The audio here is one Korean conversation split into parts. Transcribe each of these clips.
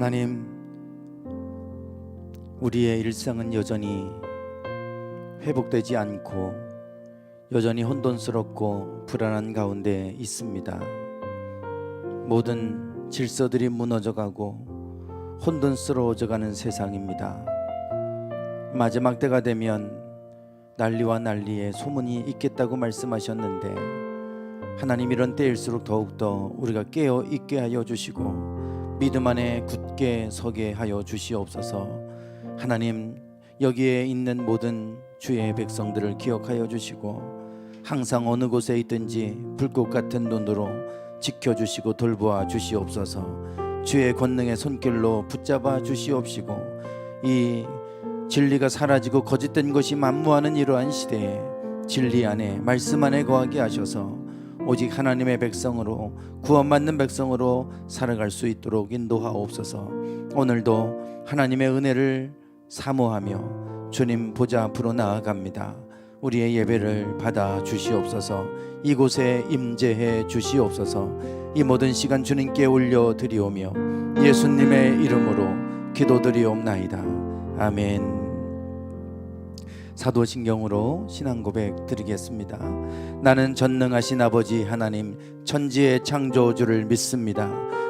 하나님, 우리의 일상은 여전히 회복되지 않고 여전히 혼돈스럽고 불안한 가운데 있습니다. 모든 질서들이 무너져가고 혼돈스러워져가는 세상입니다. 마지막 때가 되면 난리와 난리에 소문이 있겠다고 말씀하셨는데, 하나님, 이런 때일수록 더욱더 우리가 깨어 있게 하여 주시고 믿음 안에 굳게 서게 하여 주시옵소서. 하나님, 여기에 있는 모든 주의 백성들을 기억하여 주시고 항상 어느 곳에 있든지 불꽃 같은 눈으로 지켜주시고 돌보아 주시옵소서. 주의 권능의 손길로 붙잡아 주시옵시고 이 진리가 사라지고 거짓된 것이 만무하는 이러한 시대에 진리 안에 말씀 안에 거하게 하셔서 오직 하나님의 백성으로, 구원받는 백성으로 살아갈 수 있도록 인도하옵소서. 오늘도 하나님의 은혜를 사모하며 주님 보좌 앞으로 나아갑니다. 우리의 예배를 받아 주시옵소서. 이곳에 임재해 주시옵소서. 이 모든 시간 주님께 올려드리오며 예수님의 이름으로 기도드리옵나이다. 아멘. 사도신경으로 신앙고백 드리겠습니다. 나는 전능하신 아버지 하나님, 천지의 창조주를 믿습니다.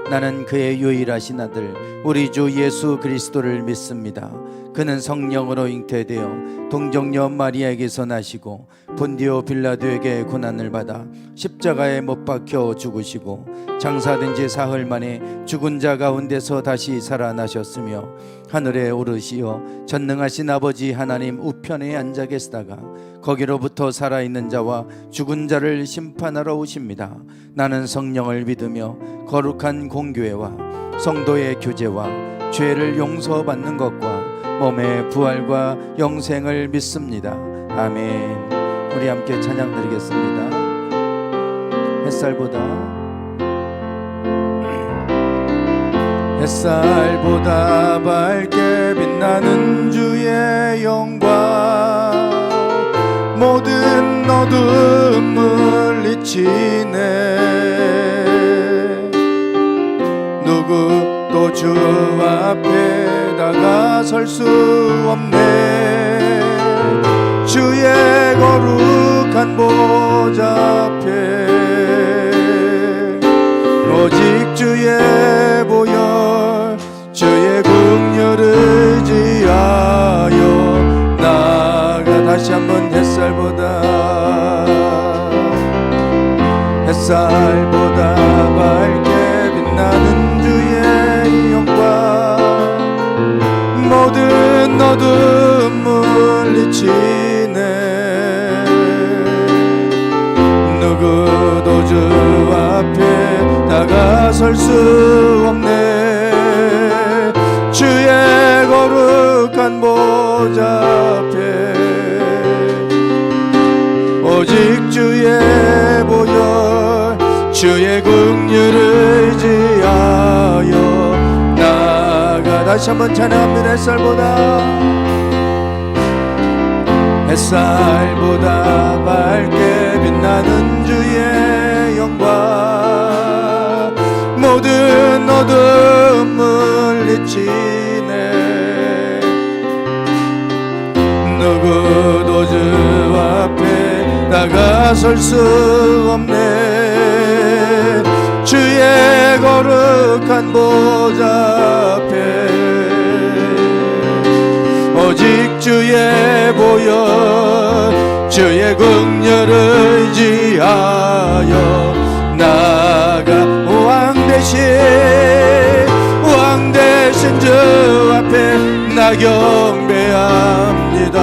나는 그의 유일하신 아들 우리 주 예수 그리스도를 믿습니다. 그는 성령으로 잉태되어 동정녀 마리아에게서 나시고 본디오 빌라도에게 고난을 받아 십자가에 못 박혀 죽으시고 장사된 지 사흘 만에 죽은 자 가운데서 다시 살아나셨으며 하늘에 오르시어 전능하신 아버지 하나님 우편에 앉아 계시다가 거기로부터 살아있는 자와 죽은 자를 심판하러 오십니다. 나는 성령을 믿으며 거룩한 공교회와 성도의 교제와 죄를 용서받는 것과 몸의 부활과 영생을 믿습니다. 아멘. 우리 함께 찬양 드리겠습니다. 햇살보다 밝게 빛나는 주의 영광, 모든 어둠을 잊히네. 누구도 주 앞에 다가설 수 없네. 주의 거룩한 보좌 앞에 오직 주의 보혈, 주의 긍휼을 의지하여 나아가. 다시 한번 햇살보다 밝게 빛나는 주의 영광, 모든 어둠을 잊히네. 누구도 주 앞에 다가설 수 없네. 주의 거룩한 보좌 앞에 오직 주의 보혈, 주의 긍휼을 의지하여 나아가. 다시 한번 찬양합니다. 햇살보다 밝게 빛나는 주의 영광, 모든 어둠을 잊히네. 누구도 주 앞에 다가설 수 없네. 주의 거룩한 보좌 앞에 오직 주의 보혈, 주의 긍휼을 의지하여 나아가. 왕 대신 주 앞에 나 경배합니다.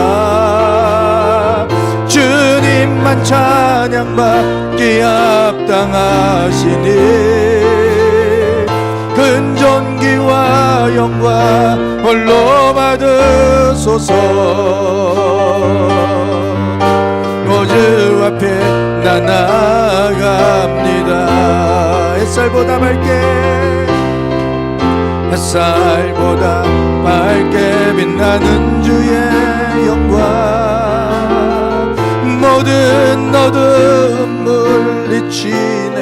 주님만 찬양받기 합당하시니 근존귀와 영광 홀로 받으소서. 주 앞에 나 나아갑니다. 햇살보다 밝게 빛나는 주의 영광, 모든 어둠을 잊히네.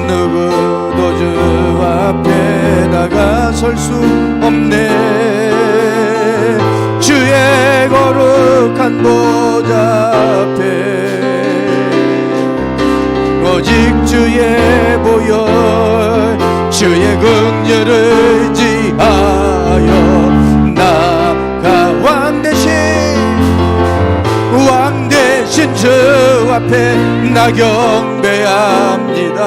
누구도 주 설 수 없네. 주의 거룩한 보좌 앞에 오직 주의 보혈 주의 긍휼을 의지하여 나가 왕 대신 주 앞에 나 경배합니다.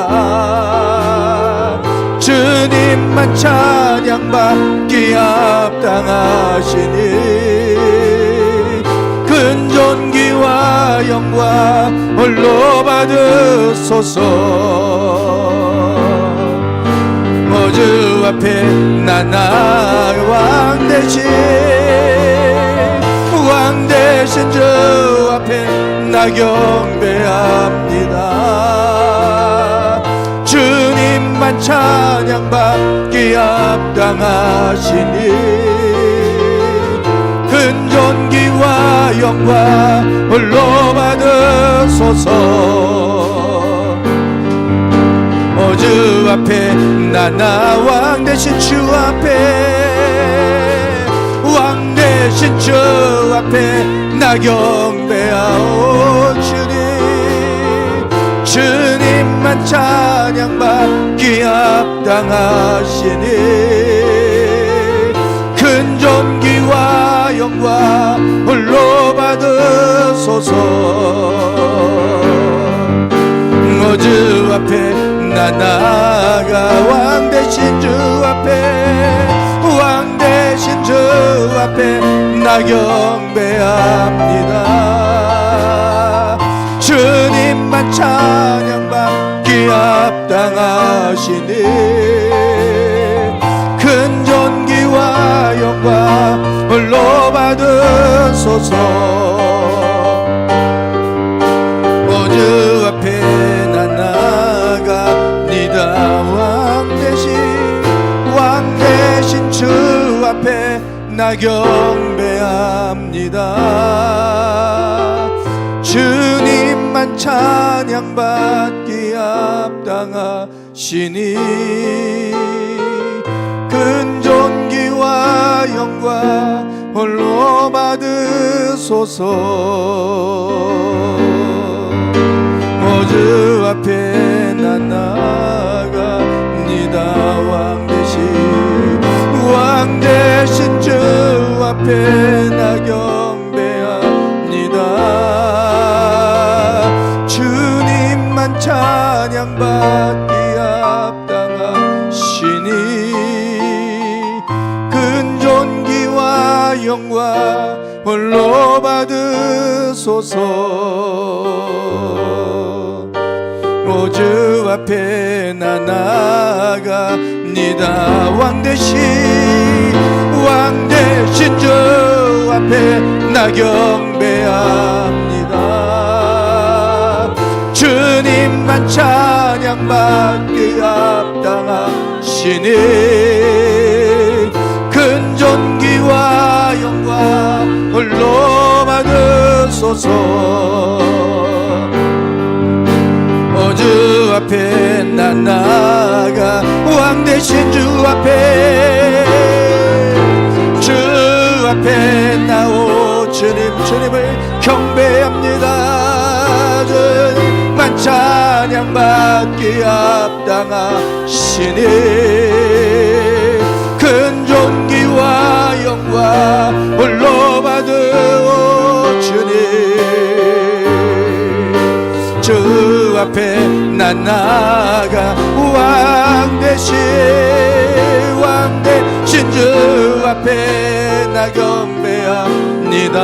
주님만 찬양받기 합당하시니 큰 존귀와 영광 홀로 받으소서. 주 앞에 나 왕 대신 주 앞에 나 경배합니다. 주님만 찬양받기 합당하시니 큰 존귀와 영광 홀로 받으소서. 주 앞에 나 왕 대신 주 앞에 왕 대신 주 앞에 나 경배하오. 주님만 찬양받기 합당하시니 큰 존귀와 영광 홀로 받으소서. 주 앞에 나 나아가 왕 대신 주 앞에 왕 대신 주 앞에 나 경배합니다. 주님만 찬양받기 합당하시니 큰 존귀와 영광 홀로 받으소서. 주 앞에 나 나아갑니다. 왕 대신 주 앞에 나 경배합니다. 주님만 찬양받기 합당하시니 큰 존귀와 영광 홀로 받으소서. 주 앞에 나 나아갑니다. 왕 대신 주 앞에 나 경배합니다. 주님만 찬양받기 합당하시니 큰 존귀와 영광 홀로 받으소서. 주 앞에 나 나아갑니다. 왕 대신 주 앞에 나 경배합니다. 주님만 찬양받기 합당하시니 큰 존귀와 영광 홀로 받으소서. 주 앞에 나 나아가 왕 대신 주 앞에 나오 주님을 경배합니다. 주님만 찬양받기 합당하시니 큰 존귀와 영광 홀로 받으오 주님. 주 앞에 나 나아가 왕 대신 주 앞에 나 경배합니다.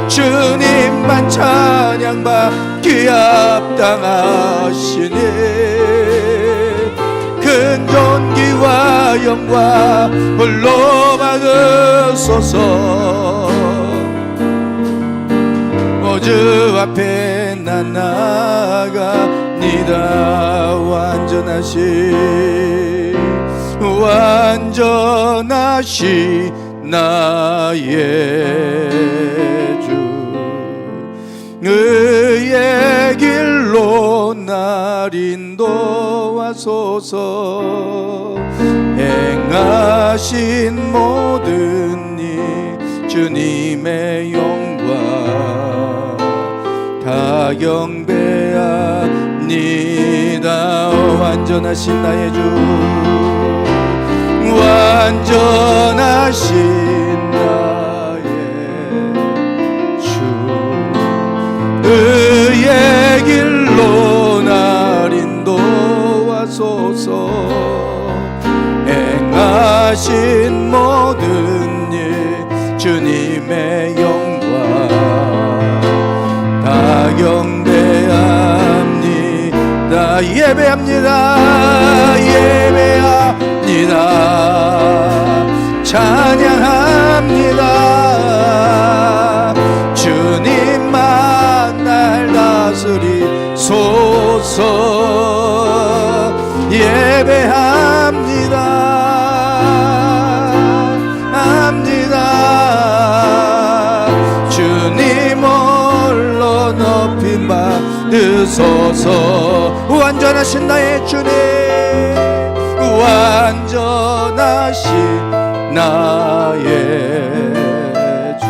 주님만 찬양받기 합당하시니 큰 존귀와 영광 홀로 받으소서. 주 앞에 나 나아갑니다. 완전하시 나의 주 의의 길로 날 인도하소서. 행하신 모든 일 주님의 영광 다 경배합니다. 완전하신 나의 주, 완전하신 나의 주, 의의 길로 날 인도하소서. 행하신 모든 일 주님의 영광 다 경배합니다. 예배합니다. 예배합니다. 찬양합니다. 주님만 날 다스리소서. 예배합니다. 주님 홀로 높이 받으소서. 완전하신 나의 주님, 완전하신 나의 주,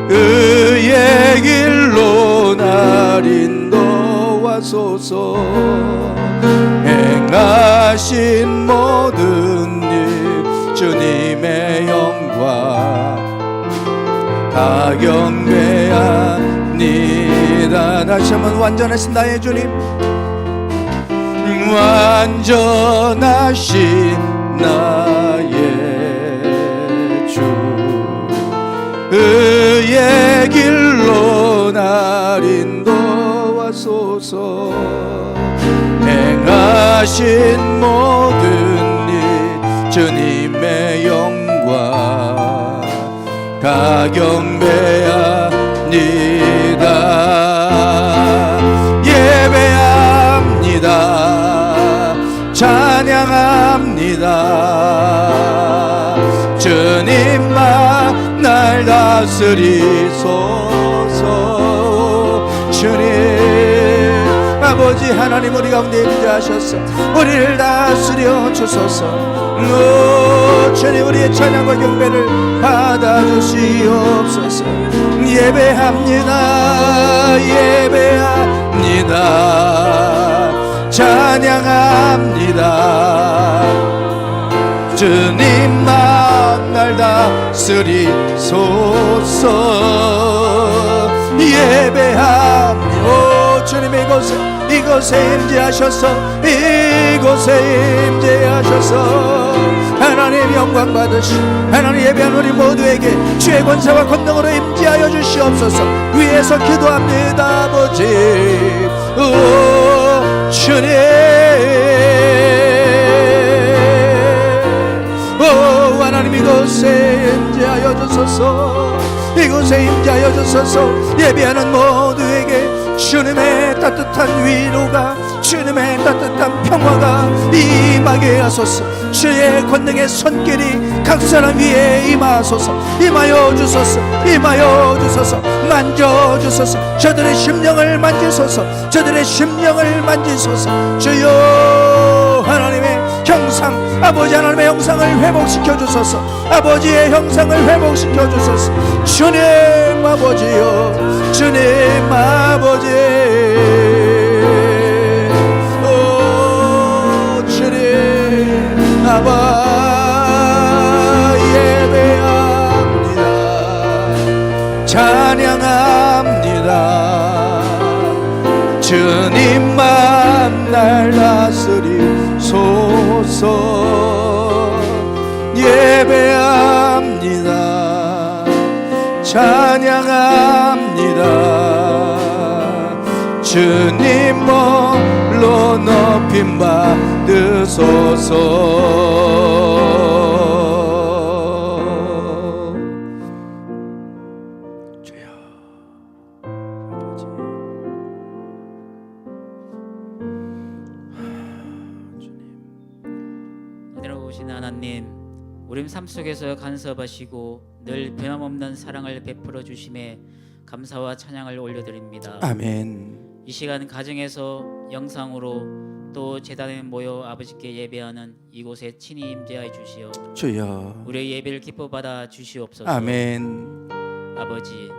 의의 길로 날 인도하소서. 행하신 모든 일 주님의 영광 다 경배합니다. 다시 한번 완전하신 나의 주님, 완전하신 나의 주, 의의 길로 날 인도하소서. 행하신 모든 일 주님의 영광 다 경배합니다. 예배합니다. 찬양합니다. 주님만 날 다스리소서. 주님 아버지 하나님, 우리 가운데 임재하셔서 우리를 다스려 주소서. 주님, 우리의 찬양과 경배를 받아주시옵소서. 예배합니다. 예배합니다. 찬양합니다. 주님만 날 다스리소서. 예배합니다. 주님, 이곳에 임재하셔서, 이곳에 임재하셔서 하나님 영광 받으시, 하나님 예배한 우리 모두에게 주의 권세와 권능으로 임재하여 주시옵소서. 위에서 기도합니다. 아버지, 주님, 하나님 이곳에 임재하여 주소서. 이곳에 임재하여 주소서. 예배하는 모두에게 주님의 따뜻한 위로가, 주님의 따뜻한 평화가 임하게 하소서. 주의 권능의 손길이 각 사람 위에 임하소서. 임하여 주소서. 임하여 주소서. 만져주소서. 저들의 심령을 만지소서. 저들의 심령을 만지소서. 주여 하나님의 형상, 아버지 하나님의 형상을 회복시켜 주소서. 아버지의 형상을 회복시켜 주소서. 주님 아버지여, 주님 아버지, 오 주님 아바, 예배합니다. 찬양합니다. 주님만 날 다스리소서. 예배합니다. 찬양합니다. 주님 홀로 높임 받으소서. 은혜로우신 하나님, 우리 삶 속에서 간섭하시고 늘 변함없는 사랑을 베풀어 주심에 감사와 찬양을 올려드립니다. 아멘. 이 시간 가정에서 영상으로 또 제단에 모여 아버지께 예배하는 이곳에 친히 임재하여 주시어 주여. 우리의 예배를 기뻐 받아 주시옵소서. 아멘. 아버지,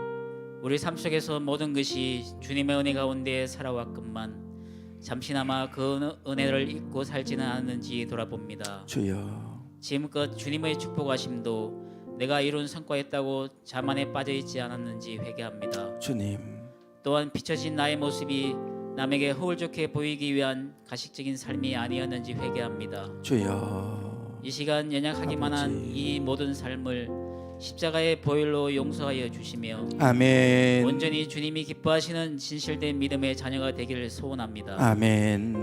우리 삶 속에서 모든 것이 주님의 은혜 가운데 살아왔건만 잠시나마 그 은혜를 잊고 살지는 않았는지 돌아봅니다. 주여. 지금껏 주님의 축복하심도 내가 이룬 성과였다고 자만에 빠져 있지 않았는지 회개합니다. 주님. 또한 비춰진 나의 모습이 남에게 허울 좋게 보이기 위한 가식적인 삶이 아니었는지 회개합니다. 주여. 이 시간 연약하기만 한 아버지. 이 모든 삶을 십자가의 보혈로 용서하여 주시며 아멘. 온전히 주님이 기뻐하시는 진실된 믿음의 자녀가 되기를 소원합니다. 아멘.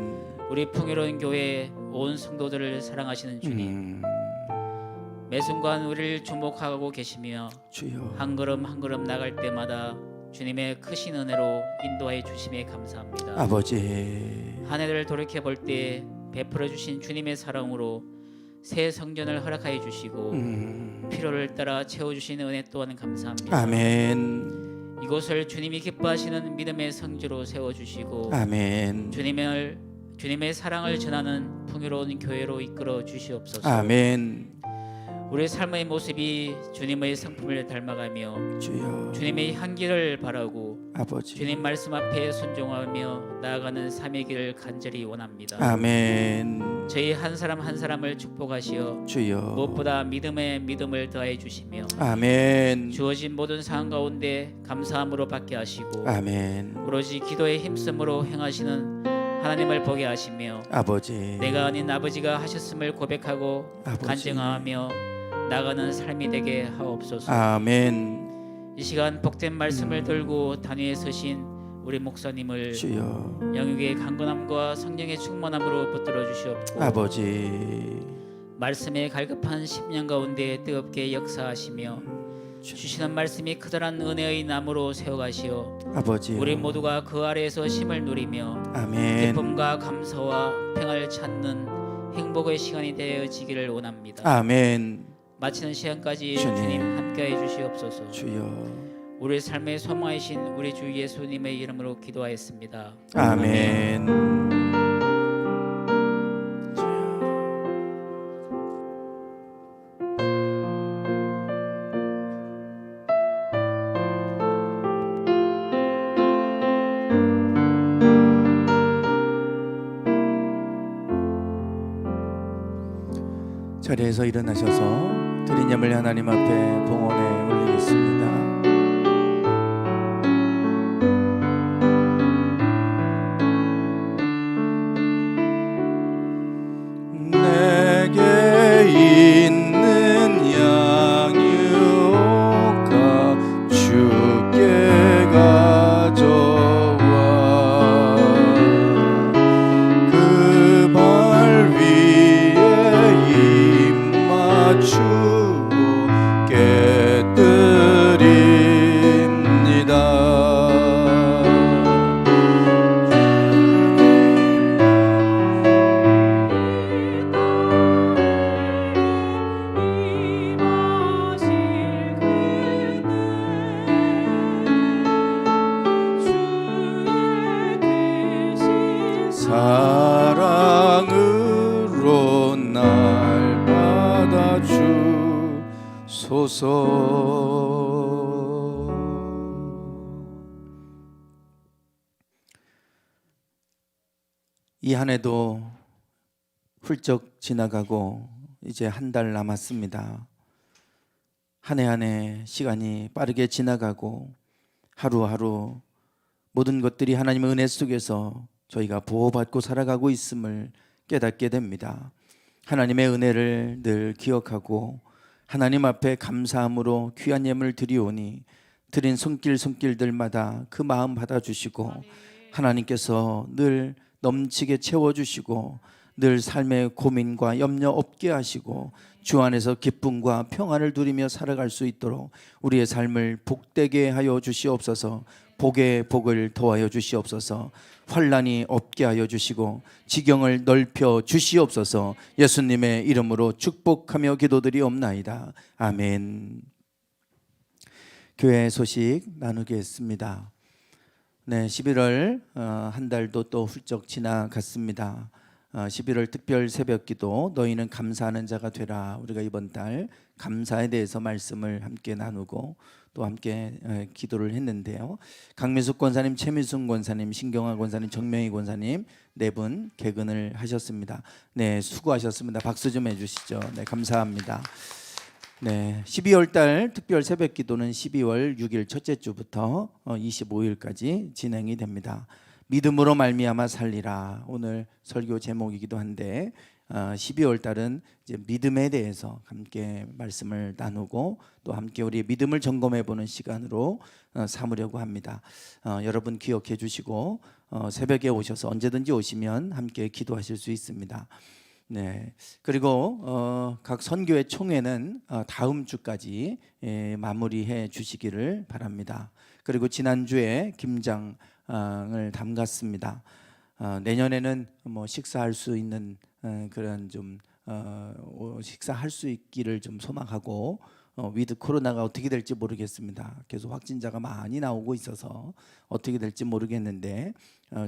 우리 풍요로운 교회 온 성도들을 사랑하시는 주님, 매 순간 우리를 주목하고 계시며 주여. 한 걸음 한 걸음 나갈 때마다 주님의 크신 은혜로 인도하여 주심에 감사합니다. 아버지. 한 해를 돌이켜 볼 때 베풀어 주신 주님의 사랑으로 새 성전을 허락하여 주시고 필요를 따라 채워 주시는 은혜 또한 감사합니다. 아멘. 이곳을 주님이 기뻐하시는 믿음의 성지로 세워 주시고 아멘. 주님의 사랑을 전하는 풍요로운 교회로 이끌어 주시옵소서. 아멘. 우리의 삶의 모습이 주님의 성품을 닮아가며 주여. 주님의 향기를 바라고 아버지. 주님 말씀 앞에 순종하며 나아가는 삶의 길을 간절히 원합니다. 아멘. 저희 한 사람 한 사람을 축복하시어 주여. 무엇보다 믿음에 믿음을 더해 주시며 아멘. 주어진 모든 상황 가운데 감사함으로 받게 하시고 아멘. 오로지 기도의 힘쓰므로 행하시는 하나님을 보게 하시며 아버지. 내가 아닌 아버지가 하셨음을 고백하고 아버지. 간증하며 나가는 삶이 되게 하옵소서. 아멘. 이 시간 복된 말씀을 들고 단위에 서신 우리 목사님을 주여. 영육의 강건함과 성령의 충만함으로 붙들어 주시옵고 아버지. 말씀의 갈급한 심령 가운데 뜨겁게 역사하시며 주시는 말씀이 커다란 은혜의 나무로 세워가시어 아버지. 우리 모두가 그 아래에서 쉼을 누리며 아멘. 기쁨과 감사와 평안을 찾는 행복의 시간이 되어지기를 원합니다. 아멘. 마치는 시간까지 주님. 주님 함께해 주시옵소서. 주여. 우리 삶의 소망이신 우리 주 예수님의 이름으로 기도하였습니다. 아멘. 자리에서 일어나셔서 드린 예물 하나님 앞에 봉헌에 올리겠습니다. 내게 있는 양육과 주께 가져와 그 발 위에 입 맞추고 사랑으로 날 받아주소서. 이 한 해도 훌쩍 지나가고 이제 한 달 남았습니다. 한 해 한 해 시간이 빠르게 지나가고 하루하루 모든 것들이 하나님의 은혜 속에서 저희가 보호받고 살아가고 있음을 깨닫게 됩니다. 하나님의 은혜를 늘 기억하고 하나님 앞에 감사함으로 귀한 예물을 드리오니 드린 손길들마다 그 마음 받아주시고 하나님께서 늘 넘치게 채워주시고 늘 삶의 고민과 염려 없게 하시고 주 안에서 기쁨과 평안을 누리며 살아갈 수 있도록 우리의 삶을 복되게 하여 주시옵소서. 복의 복을 더하여 주시옵소서. 환난이 없게 하여 주시고 지경을 넓혀 주시옵소서. 예수님의 이름으로 축복하며 기도드리옵나이다. 아멘. 교회 소식 나누겠습니다. 네, 11월 한 달도 또 훌쩍 지나갔습니다. 11월 특별 새벽기도 너희는 감사하는 자가 되라. 우리가 이번 달 감사에 대해서 말씀을 함께 나누고 또 함께 기도를 했는데요. 강민숙 권사님, 최미순 권사님, 신경화 권사님, 정명희 권사님 네 분 개근을 하셨습니다. 네, 수고하셨습니다. 박수 좀 해주시죠. 네, 감사합니다. 네, 12월 달 특별 새벽 기도는 12월 6일 첫째 주부터 25일까지 진행이 됩니다. 믿음으로 말미암아 살리라. 오늘 설교 제목이기도 한데 12월 달은 이제 믿음에 대해서 함께 말씀을 나누고 또 함께 우리의 믿음을 점검해 보는 시간으로 삼으려고 합니다. 여러분 기억해 주시고 새벽에 오셔서 언제든지 오시면 함께 기도하실 수 있습니다. 네, 그리고 각 선교회 총회는 다음 주까지 마무리해 주시기를 바랍니다. 그리고 지난주에 김장을 담갔습니다. 내년에는 뭐 식사할 수 있는 그런 좀 식사할 수 있기를 좀 소망하고 위드 코로나가 어떻게 될지 모르겠습니다. 계속 확진자가 많이 나오고 있어서 어떻게 될지 모르겠는데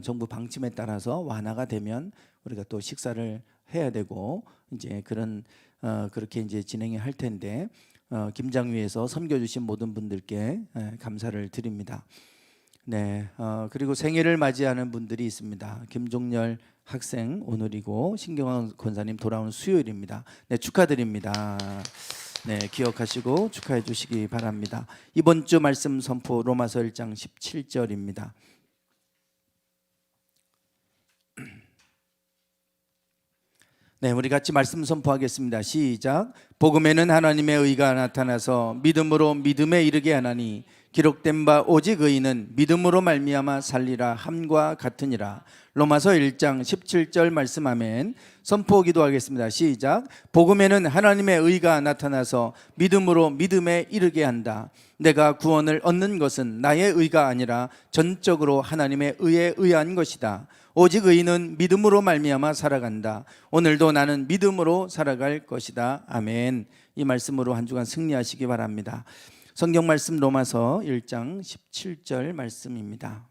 정부 방침에 따라서 완화가 되면 우리가 또 식사를 해야 되고 이제 그런 그렇게 이제 진행이 할 텐데 김장위에서 섬겨 주신 모든 분들께 감사를 드립니다. 네, 그리고 생일을 맞이하는 분들이 있습니다. 김종열 학생 오늘이고 신경환 권사님 돌아오는 수요일입니다. 네, 축하드립니다. 네, 기억하시고 축하해 주시기 바랍니다. 이번 주 말씀 선포 로마서 1장 17절입니다. 네, 우리 같이 말씀 선포하겠습니다. 시작. 복음에는 하나님의 의가 나타나서 믿음으로 믿음에 이르게 하나니 기록된 바 오직 의인은 믿음으로 말미암아 살리라 함과 같으니라. 로마서 1장 17절 말씀 아멘. 선포 기도하겠습니다. 시작. 복음에는 하나님의 의가 나타나서 믿음으로 믿음에 이르게 한다. 내가 구원을 얻는 것은 나의 의가 아니라 전적으로 하나님의 의에 의한 것이다. 오직 의인은 믿음으로 말미암아 살아간다. 오늘도 나는 믿음으로 살아갈 것이다. 아멘. 이 말씀으로 한 주간 승리하시기 바랍니다. 성경 말씀 로마서 1장 17절 말씀입니다.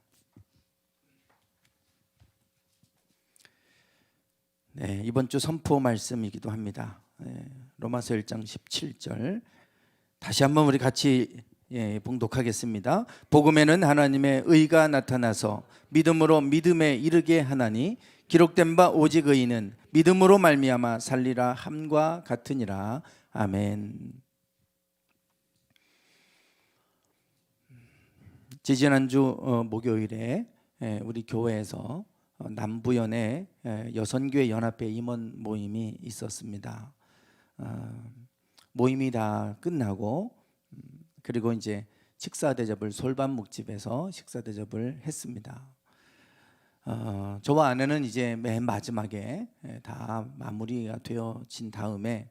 네, 이번 주 선포 말씀이기도 합니다. 로마서 1장 17절 다시 한번 우리 같이 봉독하겠습니다. 복음에는 하나님의 의가 나타나서 믿음으로 믿음에 이르게 하나니 기록된 바 오직 의인은 믿음으로 말미암아 살리라 함과 같으니라. 아멘. 지지난주 목요일에 우리 교회에서 남부연의 여선교회 연합회 임원 모임이 있었습니다. 모임이 다 끝나고 그리고 이제 식사 대접을 솔반묵집에서 식사 대접을 했습니다. 저와 아내는 이제 맨 마지막에 다 마무리가 되어진 다음에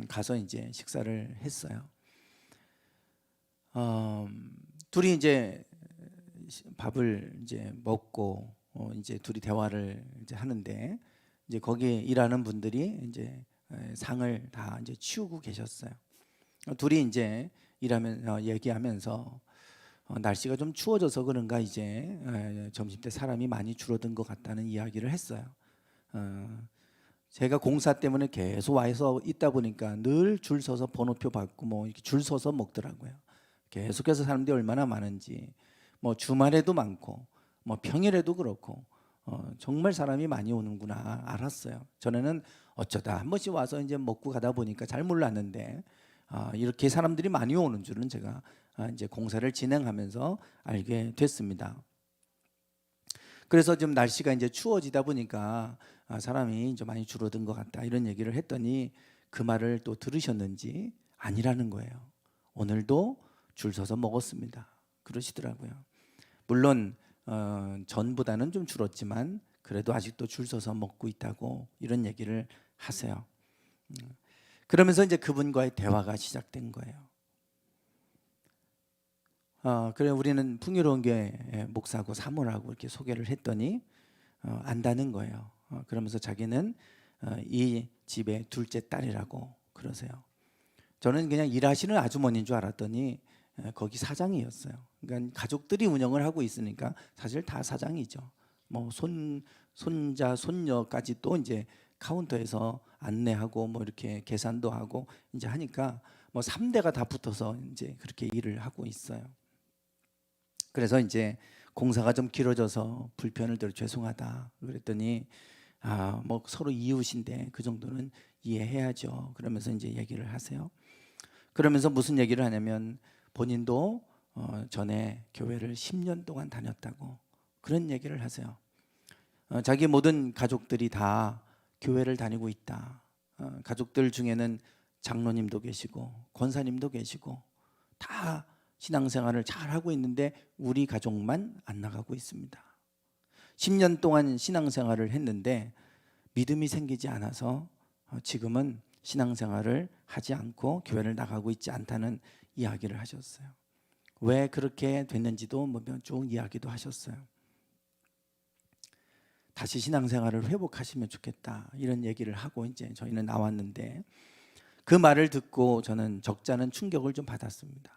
가서 이제 식사를 했어요. 둘이 이제 밥을 이제 먹고 이제 둘이 대화를 이제 하는데 이제 거기에 일하는 분들이 이제 상을 다 이제 치우고 계셨어요. 둘이 이제 얘기하면서 날씨가 좀 추워져서 그런가 이제 점심 때 사람이 많이 줄어든 것 같다는 이야기를 했어요. 제가 공사 때문에 계속 와서 있다 보니까 늘 줄 서서 번호표 받고 뭐 이렇게 줄 서서 먹더라고요. 계속해서 사람들이 얼마나 많은지 뭐 주말에도 많고 뭐 평일에도 그렇고 정말 사람이 많이 오는구나 알았어요. 전에는 어쩌다 한 번씩 와서 이제 먹고 가다 보니까 잘 몰랐는데 이렇게 사람들이 많이 오는 줄은 제가 이제 공사를 진행하면서 알게 됐습니다. 그래서 좀 날씨가 이제 추워지다 보니까 사람이 이제 많이 줄어든 것 같다 이런 얘기를 했더니 그 말을 또 들으셨는지 아니라는 거예요. 오늘도 줄 서서 먹었습니다. 그러시더라고요. 물론 전보다는 좀 줄었지만 그래도 아직도 줄 서서 먹고 있다고 이런 얘기를 하세요. 그러면서 이제 그분과의 대화가 시작된 거예요. 그래 우리는 풍요로운 교회 목사고 사모라고 이렇게 소개를 했더니 안다는 거예요. 그러면서 자기는 이 집의 둘째 딸이라고 그러세요. 저는 그냥 일하시는 아주머니인 줄 알았더니 거기 사장이었어요. 그러니까 가족들이 운영을 하고 있으니까 사실 다 사장이죠. 뭐 손자 손녀까지 또 이제 카운터에서 안내하고 뭐 이렇게 계산도 하고 이제 하니까 뭐 3대가 다 붙어서 이제 그렇게 일을 하고 있어요. 그래서 이제 공사가 좀 길어져서 불편을 드려 죄송하다 그랬더니 뭐 서로 이웃인데 그 정도는 이해해야죠. 그러면서 이제 얘기를 하세요. 그러면서 무슨 얘기를 하냐면 본인도 전에 교회를 10년 동안 다녔다고 그런 얘기를 하세요. 자기 모든 가족들이 다 교회를 다니고 있다. 가족들 중에는 장로님도 계시고 권사님도 계시고 다 신앙생활을 잘 하고 있는데 우리 가족만 안 나가고 있습니다. 10년 동안 신앙생활을 했는데 믿음이 생기지 않아서 지금은 신앙생활을 하지 않고 교회를 나가고 있지 않다는 이야기를 하셨어요. 왜 그렇게 됐는지도 쭉 이야기도 하셨어요. 다시 신앙생활을 회복하시면 좋겠다 이런 얘기를 하고 이제 저희는 나왔는데 그 말을 듣고 저는 적잖은 충격을 좀 받았습니다.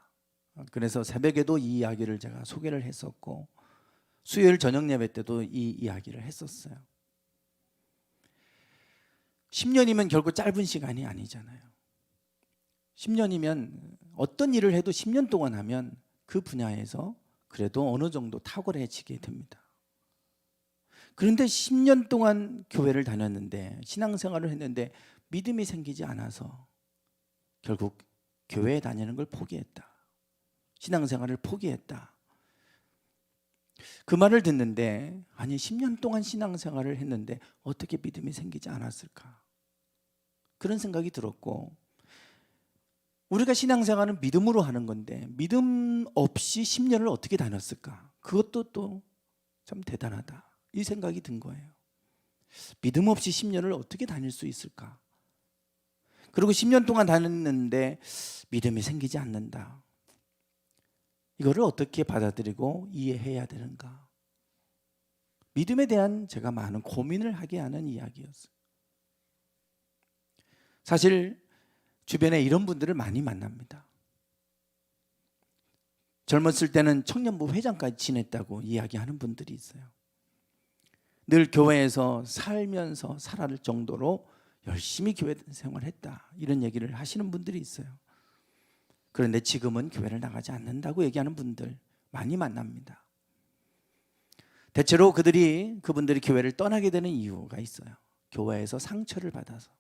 그래서 새벽에도 이 이야기를 제가 소개를 했었고 수요일 저녁 예배 때도 이 이야기를 했었어요. 10년이면 결코 짧은 시간이 아니잖아요. 10년이면 어떤 일을 해도 10년 동안 하면 그 분야에서 그래도 어느 정도 탁월해지게 됩니다. 그런데 10년 동안 교회를 다녔는데 신앙생활을 했는데 믿음이 생기지 않아서 결국 교회에 다니는 걸 포기했다. 신앙생활을 포기했다. 그 말을 듣는데 아니 10년 동안 신앙생활을 했는데 어떻게 믿음이 생기지 않았을까? 그런 생각이 들었고 우리가 신앙생활은 믿음으로 하는 건데 믿음 없이 10년을 어떻게 다녔을까? 그것도 또 참 대단하다. 이 생각이 든 거예요. 믿음 없이 10년을 어떻게 다닐 수 있을까? 그리고 10년 동안 다녔는데 믿음이 생기지 않는다. 이거를 어떻게 받아들이고 이해해야 되는가? 믿음에 대한 제가 많은 고민을 하게 하는 이야기였어요. 사실 주변에 이런 분들을 많이 만납니다. 젊었을 때는 청년부 회장까지 지냈다고 이야기하는 분들이 있어요. 늘 교회에서 살면서 살아갈 정도로 열심히 교회 생활했다 이런 얘기를 하시는 분들이 있어요. 그런데 지금은 교회를 나가지 않는다고 얘기하는 분들 많이 만납니다. 대체로 그분들이 교회를 떠나게 되는 이유가 있어요. 교회에서 상처를 받아서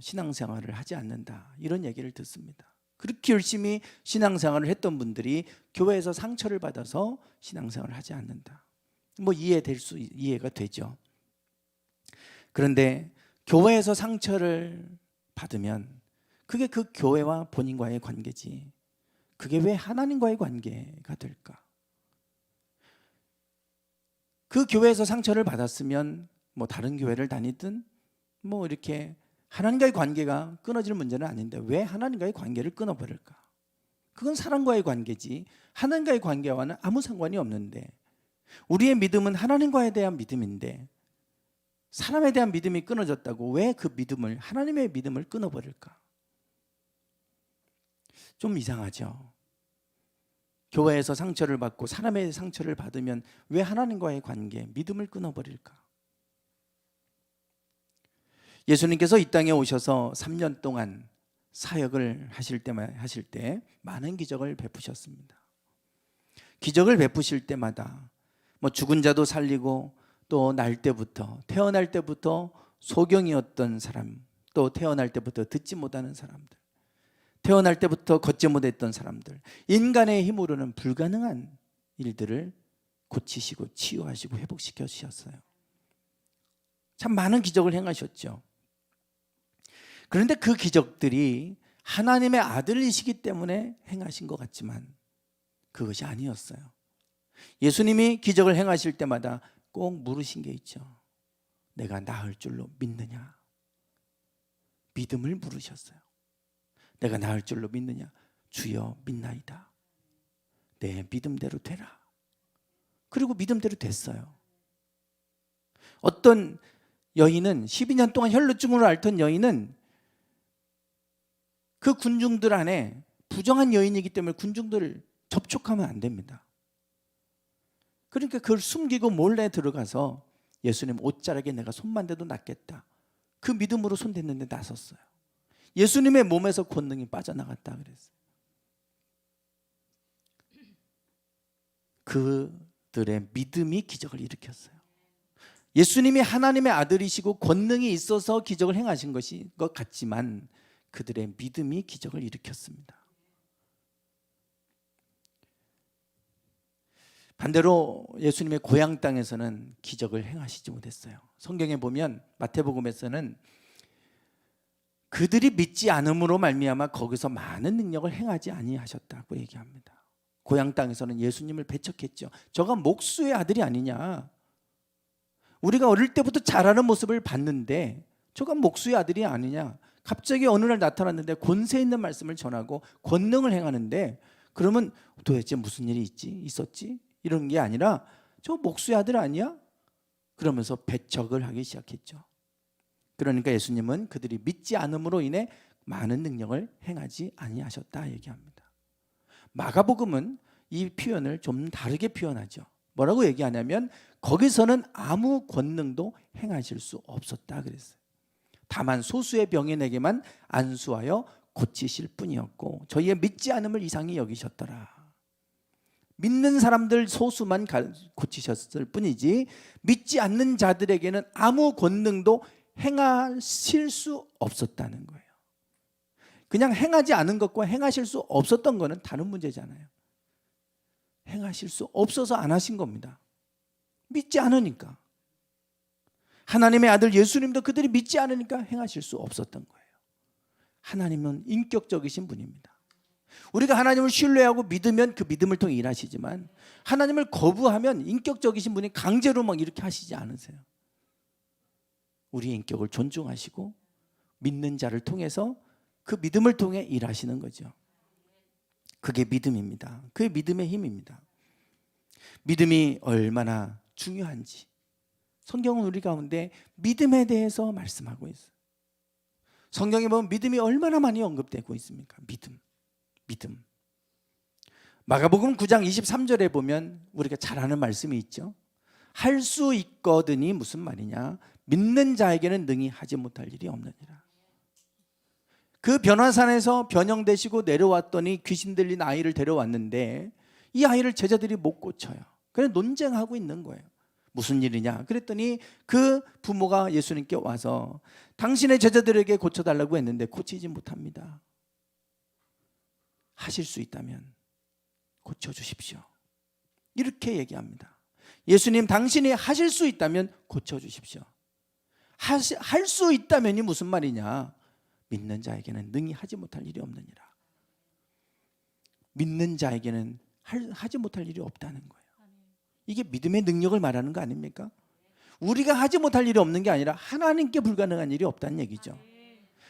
신앙생활을 하지 않는다 이런 얘기를 듣습니다. 그렇게 열심히 신앙생활을 했던 분들이 교회에서 상처를 받아서 신앙생활을 하지 않는다. 이해가 되죠. 그런데 교회에서 상처를 받으면 그게 그 교회와 본인과의 관계지 그게 왜 하나님과의 관계가 될까? 그 교회에서 상처를 받았으면 다른 교회를 다니든 이렇게 하나님과의 관계가 끊어질 문제는 아닌데 왜 하나님과의 관계를 끊어버릴까? 그건 사람과의 관계지 하나님과의 관계와는 아무 상관이 없는데 우리의 믿음은 하나님과에 대한 믿음인데 사람에 대한 믿음이 끊어졌다고 왜 그 믿음을 하나님의 믿음을 끊어버릴까? 좀 이상하죠. 교회에서 상처를 받고 사람의 상처를 받으면 왜 하나님과의 관계, 믿음을 끊어버릴까? 예수님께서 이 땅에 오셔서 3년 동안 사역을 하실 때 많은 기적을 베푸셨습니다. 기적을 베푸실 때마다 죽은 자도 살리고 또 태어날 때부터 소경이었던 사람, 또 태어날 때부터 듣지 못하는 사람들, 태어날 때부터 걷지 못했던 사람들, 인간의 힘으로는 불가능한 일들을 고치시고 치유하시고 회복시켜 주셨어요. 참 많은 기적을 행하셨죠. 그런데 그 기적들이 하나님의 아들이시기 때문에 행하신 것 같지만 그것이 아니었어요. 예수님이 기적을 행하실 때마다 꼭 물으신 게 있죠. 내가 나을 줄로 믿느냐? 믿음을 물으셨어요. 내가 나을 줄로 믿느냐? 주여 믿나이다. 내 믿음대로 되라. 그리고 믿음대로 됐어요. 어떤 여인은 12년 동안 혈루증으로 앓던 여인은 그 군중들 안에 부정한 여인이기 때문에 군중들을 접촉하면 안 됩니다. 그러니까 그걸 숨기고 몰래 들어가서 예수님 옷자락에 내가 손만 대도 낫겠다. 그 믿음으로 손 댔는데 나섰어요. 예수님의 몸에서 권능이 빠져나갔다 그랬어요. 그들의 믿음이 기적을 일으켰어요. 예수님이 하나님의 아들이시고 권능이 있어서 기적을 행하신 것 같지만 그들의 믿음이 기적을 일으켰습니다. 반대로 예수님의 고향 땅에서는 기적을 행하시지 못했어요. 성경에 보면 마태복음에서는 그들이 믿지 않음으로 말미암아 거기서 많은 능력을 행하지 아니하셨다고 얘기합니다. 고향 땅에서는 예수님을 배척했죠. 저가 목수의 아들이 아니냐. 우리가 어릴 때부터 잘하는 모습을 봤는데 저가 목수의 아들이 아니냐. 갑자기 어느 날 나타났는데 권세 있는 말씀을 전하고 권능을 행하는데 그러면 도대체 무슨 일이 있었지? 이런 게 아니라 저 목수의 아들 아니야? 그러면서 배척을 하기 시작했죠. 그러니까 예수님은 그들이 믿지 않음으로 인해 많은 능력을 행하지 아니하셨다 얘기합니다. 마가복음은 이 표현을 좀 다르게 표현하죠. 뭐라고 얘기하냐면 거기서는 아무 권능도 행하실 수 없었다 그랬어요. 다만 소수의 병인에게만 안수하여 고치실 뿐이었고 저희의 믿지 않음을 이상히 여기셨더라. 믿는 사람들 소수만 고치셨을 뿐이지 믿지 않는 자들에게는 아무 권능도 행하실 수 없었다는 거예요. 그냥 행하지 않은 것과 행하실 수 없었던 거는 다른 문제잖아요. 행하실 수 없어서 안 하신 겁니다. 믿지 않으니까. 하나님의 아들 예수님도 그들이 믿지 않으니까 행하실 수 없었던 거예요. 하나님은 인격적이신 분입니다. 우리가 하나님을 신뢰하고 믿으면 그 믿음을 통해 일하시지만 하나님을 거부하면 인격적이신 분이 강제로 막 이렇게 하시지 않으세요. 우리의 인격을 존중하시고 믿는 자를 통해서 그 믿음을 통해 일하시는 거죠. 그게 믿음입니다. 그게 믿음의 힘입니다. 믿음이 얼마나 중요한지 성경은 우리 가운데 믿음에 대해서 말씀하고 있어요. 성경에 보면 믿음이 얼마나 많이 언급되고 있습니까? 믿음. 마가복음 9장 23절에 보면 우리가 잘 아는 말씀이 있죠. 할 수 있거든이 무슨 말이냐? 믿는 자에게는 능히 하지 못할 일이 없느니라. 그 변화산에서 변형되시고 내려왔더니 귀신 들린 아이를 데려왔는데 이 아이를 제자들이 못 고쳐요. 그래서 논쟁하고 있는 거예요. 무슨 일이냐? 그랬더니 그 부모가 예수님께 와서 당신의 제자들에게 고쳐달라고 했는데 고치지 못합니다. 하실 수 있다면 고쳐주십시오. 이렇게 얘기합니다. 예수님 당신이 하실 수 있다면 고쳐주십시오. 할 수 있다면이 무슨 말이냐? 믿는 자에게는 능히 하지 못할 일이 없느니라. 믿는 자에게는 하지 못할 일이 없다는 거예요. 이게 믿음의 능력을 말하는 거 아닙니까? 우리가 하지 못할 일이 없는 게 아니라 하나님께 불가능한 일이 없다는 얘기죠.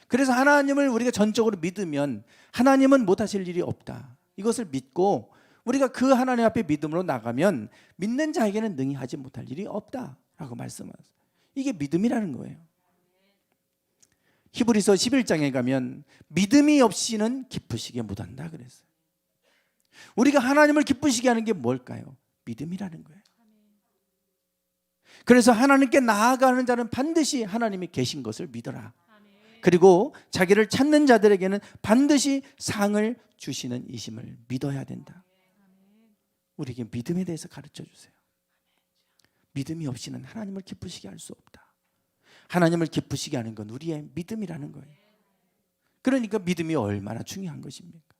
그래서 하나님을 우리가 전적으로 믿으면 하나님은 못하실 일이 없다. 이것을 믿고 우리가 그 하나님 앞에 믿음으로 나가면 믿는 자에게는 능히 하지 못할 일이 없다라고 말씀하세요. 이게 믿음이라는 거예요. 히브리서 11장에 가면 믿음이 없이는 기쁘시게 못한다 그랬어요. 우리가 하나님을 기쁘시게 하는 게 뭘까요? 믿음이라는 거예요. 그래서 하나님께 나아가는 자는 반드시 하나님이 계신 것을 믿어라. 그리고 자기를 찾는 자들에게는 반드시 상을 주시는 이심을 믿어야 된다. 우리에게 믿음에 대해서 가르쳐 주세요. 믿음이 없이는 하나님을 기쁘시게 할 수 없다. 하나님을 기쁘시게 하는 건 우리의 믿음이라는 거예요. 그러니까 믿음이 얼마나 중요한 것입니까?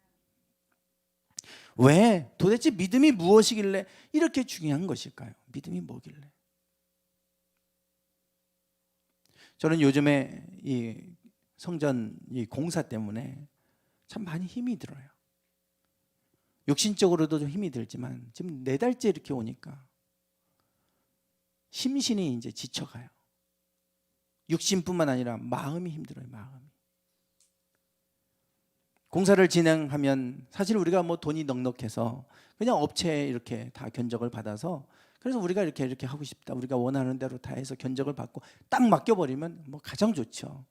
왜 도대체 믿음이 무엇이길래 이렇게 중요한 것일까요? 믿음이 뭐길래? 저는 요즘에 이 성전 이 공사 때문에 참 많이 힘이 들어요. 육신적으로도 좀 힘이 들지만 지금 4달째 이렇게 오니까 심신이 이제 지쳐가요. 육신뿐만 아니라 마음이 힘들어요. 마음이. 공사를 진행하면 사실 우리가 뭐 돈이 넉넉해서 그냥 업체에 이렇게 다 견적을 받아서 그래서 우리가 이렇게 하고 싶다. 우리가 원하는 대로 다 해서 견적을 받고 딱 맡겨버리면 뭐 가장 좋죠.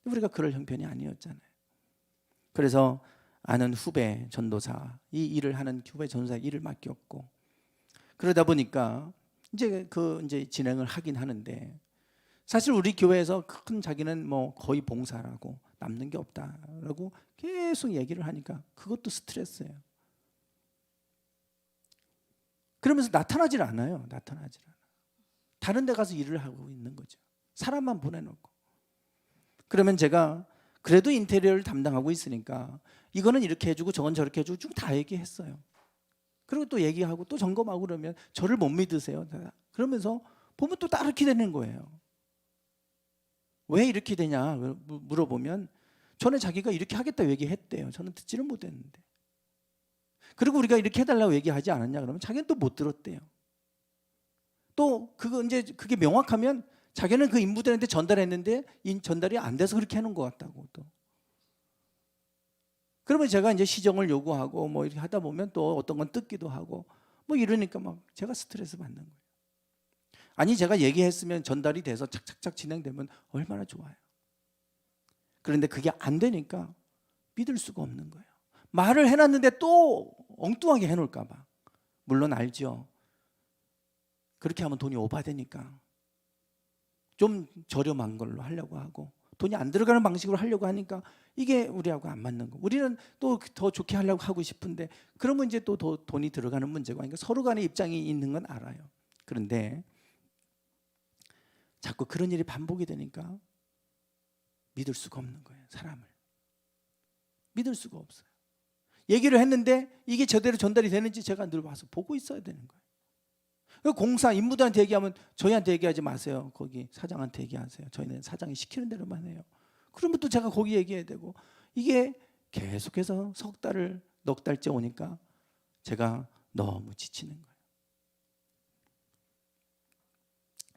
우리가 그럴 형편이 아니었잖아요. 그래서 아는 후배 전도사, 이 일을 하는 후배 전도사 일을 맡겼고, 그러다 보니까 이제 진행을 하긴 하는데, 사실 우리 교회에서 큰 자기는 뭐 거의 봉사라고 남는 게 없다라고 계속 얘기를 하니까 그것도 스트레스예요. 그러면서 나타나질 않아요. 다른 데 가서 일을 하고 있는 거죠. 사람만 보내놓고. 그러면 제가 그래도 인테리어를 담당하고 있으니까 이거는 이렇게 해주고 저건 저렇게 해주고 쭉 다 얘기했어요. 그리고 또 얘기하고 또 점검하고 그러면 저를 못 믿으세요. 그러면서 보면 또 따르게 되는 거예요. 왜 이렇게 되냐 물어보면 전에 자기가 이렇게 하겠다고 얘기했대요. 저는 듣지를 못했는데. 그리고 우리가 이렇게 해달라고 얘기하지 않았냐 그러면 자기는 또 못 들었대요. 또 그게 명확하면 자기는 그 인부들한테 전달했는데 전달이 안 돼서 그렇게 해놓은 것 같다고. 또 그러면 제가 이제 시정을 요구하고 뭐 이렇게 하다 보면 또 어떤 건 뜯기도 하고 뭐 이러니까 막 제가 스트레스 받는 거예요. 아니 제가 얘기했으면 전달이 돼서 착착착 진행되면 얼마나 좋아요. 그런데 그게 안 되니까 믿을 수가 없는 거예요. 말을 해놨는데 또 엉뚱하게 해놓을까 봐. 물론 알죠. 그렇게 하면 돈이 오바되니까 좀 저렴한 걸로 하려고 하고, 돈이 안 들어가는 방식으로 하려고 하니까 이게 우리하고 안 맞는 거. 우리는 또 더 좋게 하려고 하고 싶은데 그러면 이제 또 더 돈이 들어가는 문제고 하니까 서로 간의 입장이 있는 건 알아요. 그런데 자꾸 그런 일이 반복이 되니까 믿을 수가 없는 거예요. 사람을 믿을 수가 없어요. 얘기를 했는데 이게 제대로 전달이 되는지 제가 늘 와서 보고 있어야 되는 거예요. 공사 인부들한테 얘기하면 저희한테 얘기하지 마세요. 거기 사장한테 얘기하세요. 저희는 사장이 시키는 대로만 해요. 그러면 또 제가 거기 얘기해야 되고, 이게 계속해서 넉 달째 오니까 제가 너무 지치는 거예요.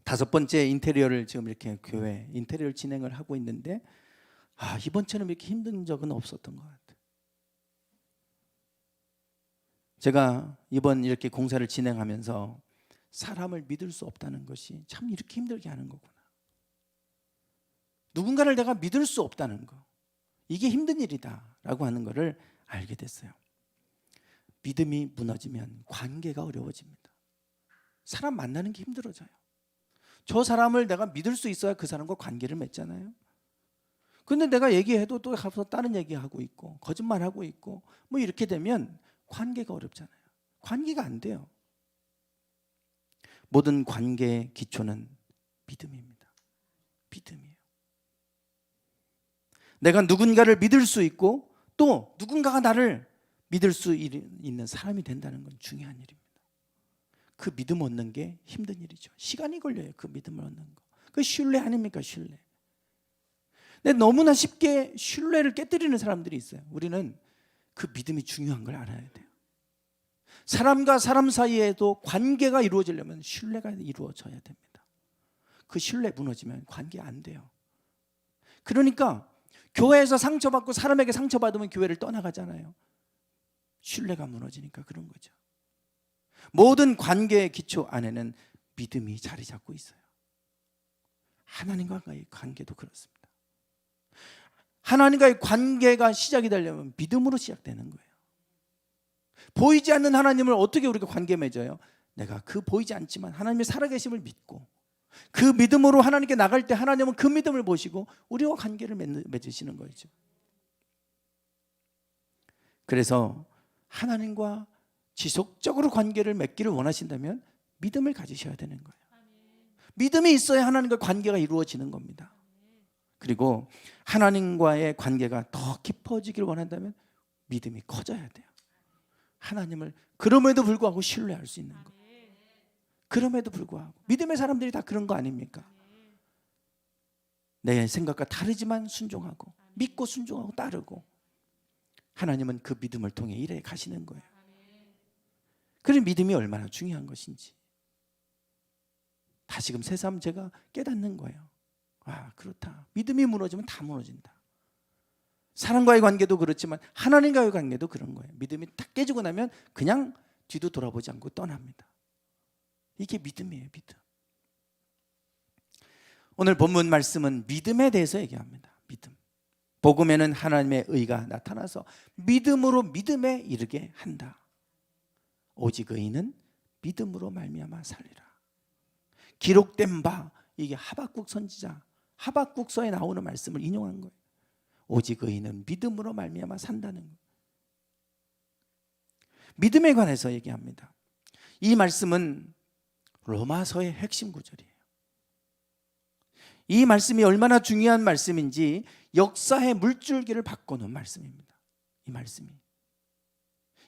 5번째 인테리어를 지금 이렇게 교회 인테리어를 진행을 하고 있는데 이번처럼 이렇게 힘든 적은 없었던 것 같아요. 제가 이번 이렇게 공사를 진행하면서 사람을 믿을 수 없다는 것이 참 이렇게 힘들게 하는 거구나. 누군가를 내가 믿을 수 없다는 거, 이게 힘든 일이다라고 하는 것을 알게 됐어요. 믿음이 무너지면 관계가 어려워집니다. 사람 만나는 게 힘들어져요. 저 사람을 내가 믿을 수 있어야 그 사람과 관계를 맺잖아요. 근데 내가 얘기해도 또 가서 다른 얘기하고 있고 거짓말하고 있고 뭐 이렇게 되면 관계가 어렵잖아요. 관계가 안 돼요. 모든 관계의 기초는 믿음입니다. 믿음이에요. 내가 누군가를 믿을 수 있고 또 누군가가 나를 믿을 수 있는 사람이 된다는 건 중요한 일입니다. 그 믿음 얻는 게 힘든 일이죠. 시간이 걸려요. 그 믿음을 얻는 거. 그 신뢰 아닙니까? 신뢰. 근데 너무나 쉽게 신뢰를 깨뜨리는 사람들이 있어요. 우리는 그 믿음이 중요한 걸 알아야 돼요. 사람과 사람 사이에도 관계가 이루어지려면 신뢰가 이루어져야 됩니다. 그 신뢰 무너지면 관계 안 돼요. 그러니까 교회에서 상처받고 사람에게 상처받으면 교회를 떠나가잖아요. 신뢰가 무너지니까 그런 거죠. 모든 관계의 기초 안에는 믿음이 자리 잡고 있어요. 하나님과의 관계도 그렇습니다. 하나님과의 관계가 시작이 되려면 믿음으로 시작되는 거예요. 보이지 않는 하나님을 어떻게 우리가 관계 맺어요? 내가 그 보이지 않지만 하나님의 살아계심을 믿고 그 믿음으로 하나님께 나갈 때 하나님은 그 믿음을 보시고 우리와 관계를 맺으시는 거죠. 그래서 하나님과 지속적으로 관계를 맺기를 원하신다면 믿음을 가지셔야 되는 거예요. 믿음이 있어야 하나님과 관계가 이루어지는 겁니다. 그리고 하나님과의 관계가 더 깊어지기를 원한다면 믿음이 커져야 돼요. 하나님을 그럼에도 불구하고 신뢰할 수 있는 거. 그럼에도 불구하고 믿음의 사람들이 다 그런 거 아닙니까? 내 생각과 다르지만 순종하고 믿고 순종하고 따르고 하나님은 그 믿음을 통해 일해 가시는 거예요. 그런 믿음이 얼마나 중요한 것인지 다시금 새삼 제가 깨닫는 거예요. 그렇다. 믿음이 무너지면 다 무너진다. 사람과의 관계도 그렇지만 하나님과의 관계도 그런 거예요. 믿음이 딱 깨지고 나면 그냥 뒤도 돌아보지 않고 떠납니다. 이게 믿음이에요. 믿음. 오늘 본문 말씀은 믿음에 대해서 얘기합니다. 믿음. 복음에는 하나님의 의가 나타나서 믿음으로 믿음에 이르게 한다. 오직 의인은 믿음으로 말미암아 살리라. 기록된 바, 이게 하박국 선지자 하박국서에 나오는 말씀을 인용한 거예요. 오직 의인은 믿음으로 말미암아 산다는 거예요. 믿음에 관해서 얘기합니다. 이 말씀은 로마서의 핵심 구절이에요. 이 말씀이 얼마나 중요한 말씀인지 역사의 물줄기를 바꿔놓은 말씀입니다. 이 말씀이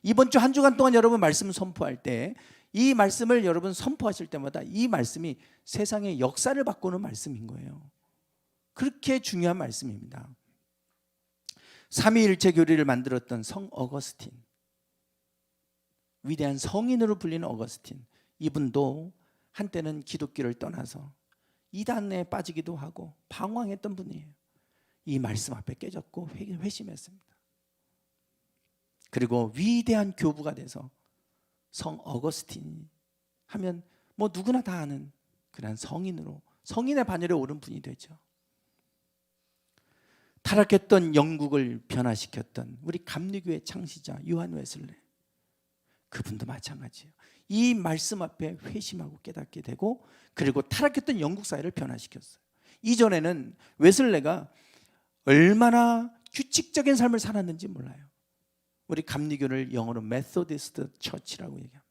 이번 주 한 주간 동안 여러분 말씀 선포할 때 이 말씀을 여러분 선포하실 때마다 이 말씀이 세상의 역사를 바꾸는 말씀인 거예요. 그렇게 중요한 말씀입니다. 삼위일체 교리를 만들었던 성 어거스틴, 위대한 성인으로 불리는 어거스틴, 이분도 한때는 기독교를 떠나서 이단에 빠지기도 하고 방황했던 분이에요. 이 말씀 앞에 깨졌고 회심했습니다. 그리고 위대한 교부가 돼서 성 어거스틴 하면 뭐 누구나 다 아는 그런 성인으로, 성인의 반열에 오른 분이 되죠. 타락했던 영국을 변화시켰던 우리 감리교의 창시자 요한 웨슬레, 그분도 마찬가지예요. 이 말씀 앞에 회심하고 깨닫게 되고, 그리고 타락했던 영국 사회를 변화시켰어요. 이전에는 웨슬레가 얼마나 규칙적인 삶을 살았는지 몰라요. 우리 감리교를 영어로 메소디스트 처치라고 얘기합니다.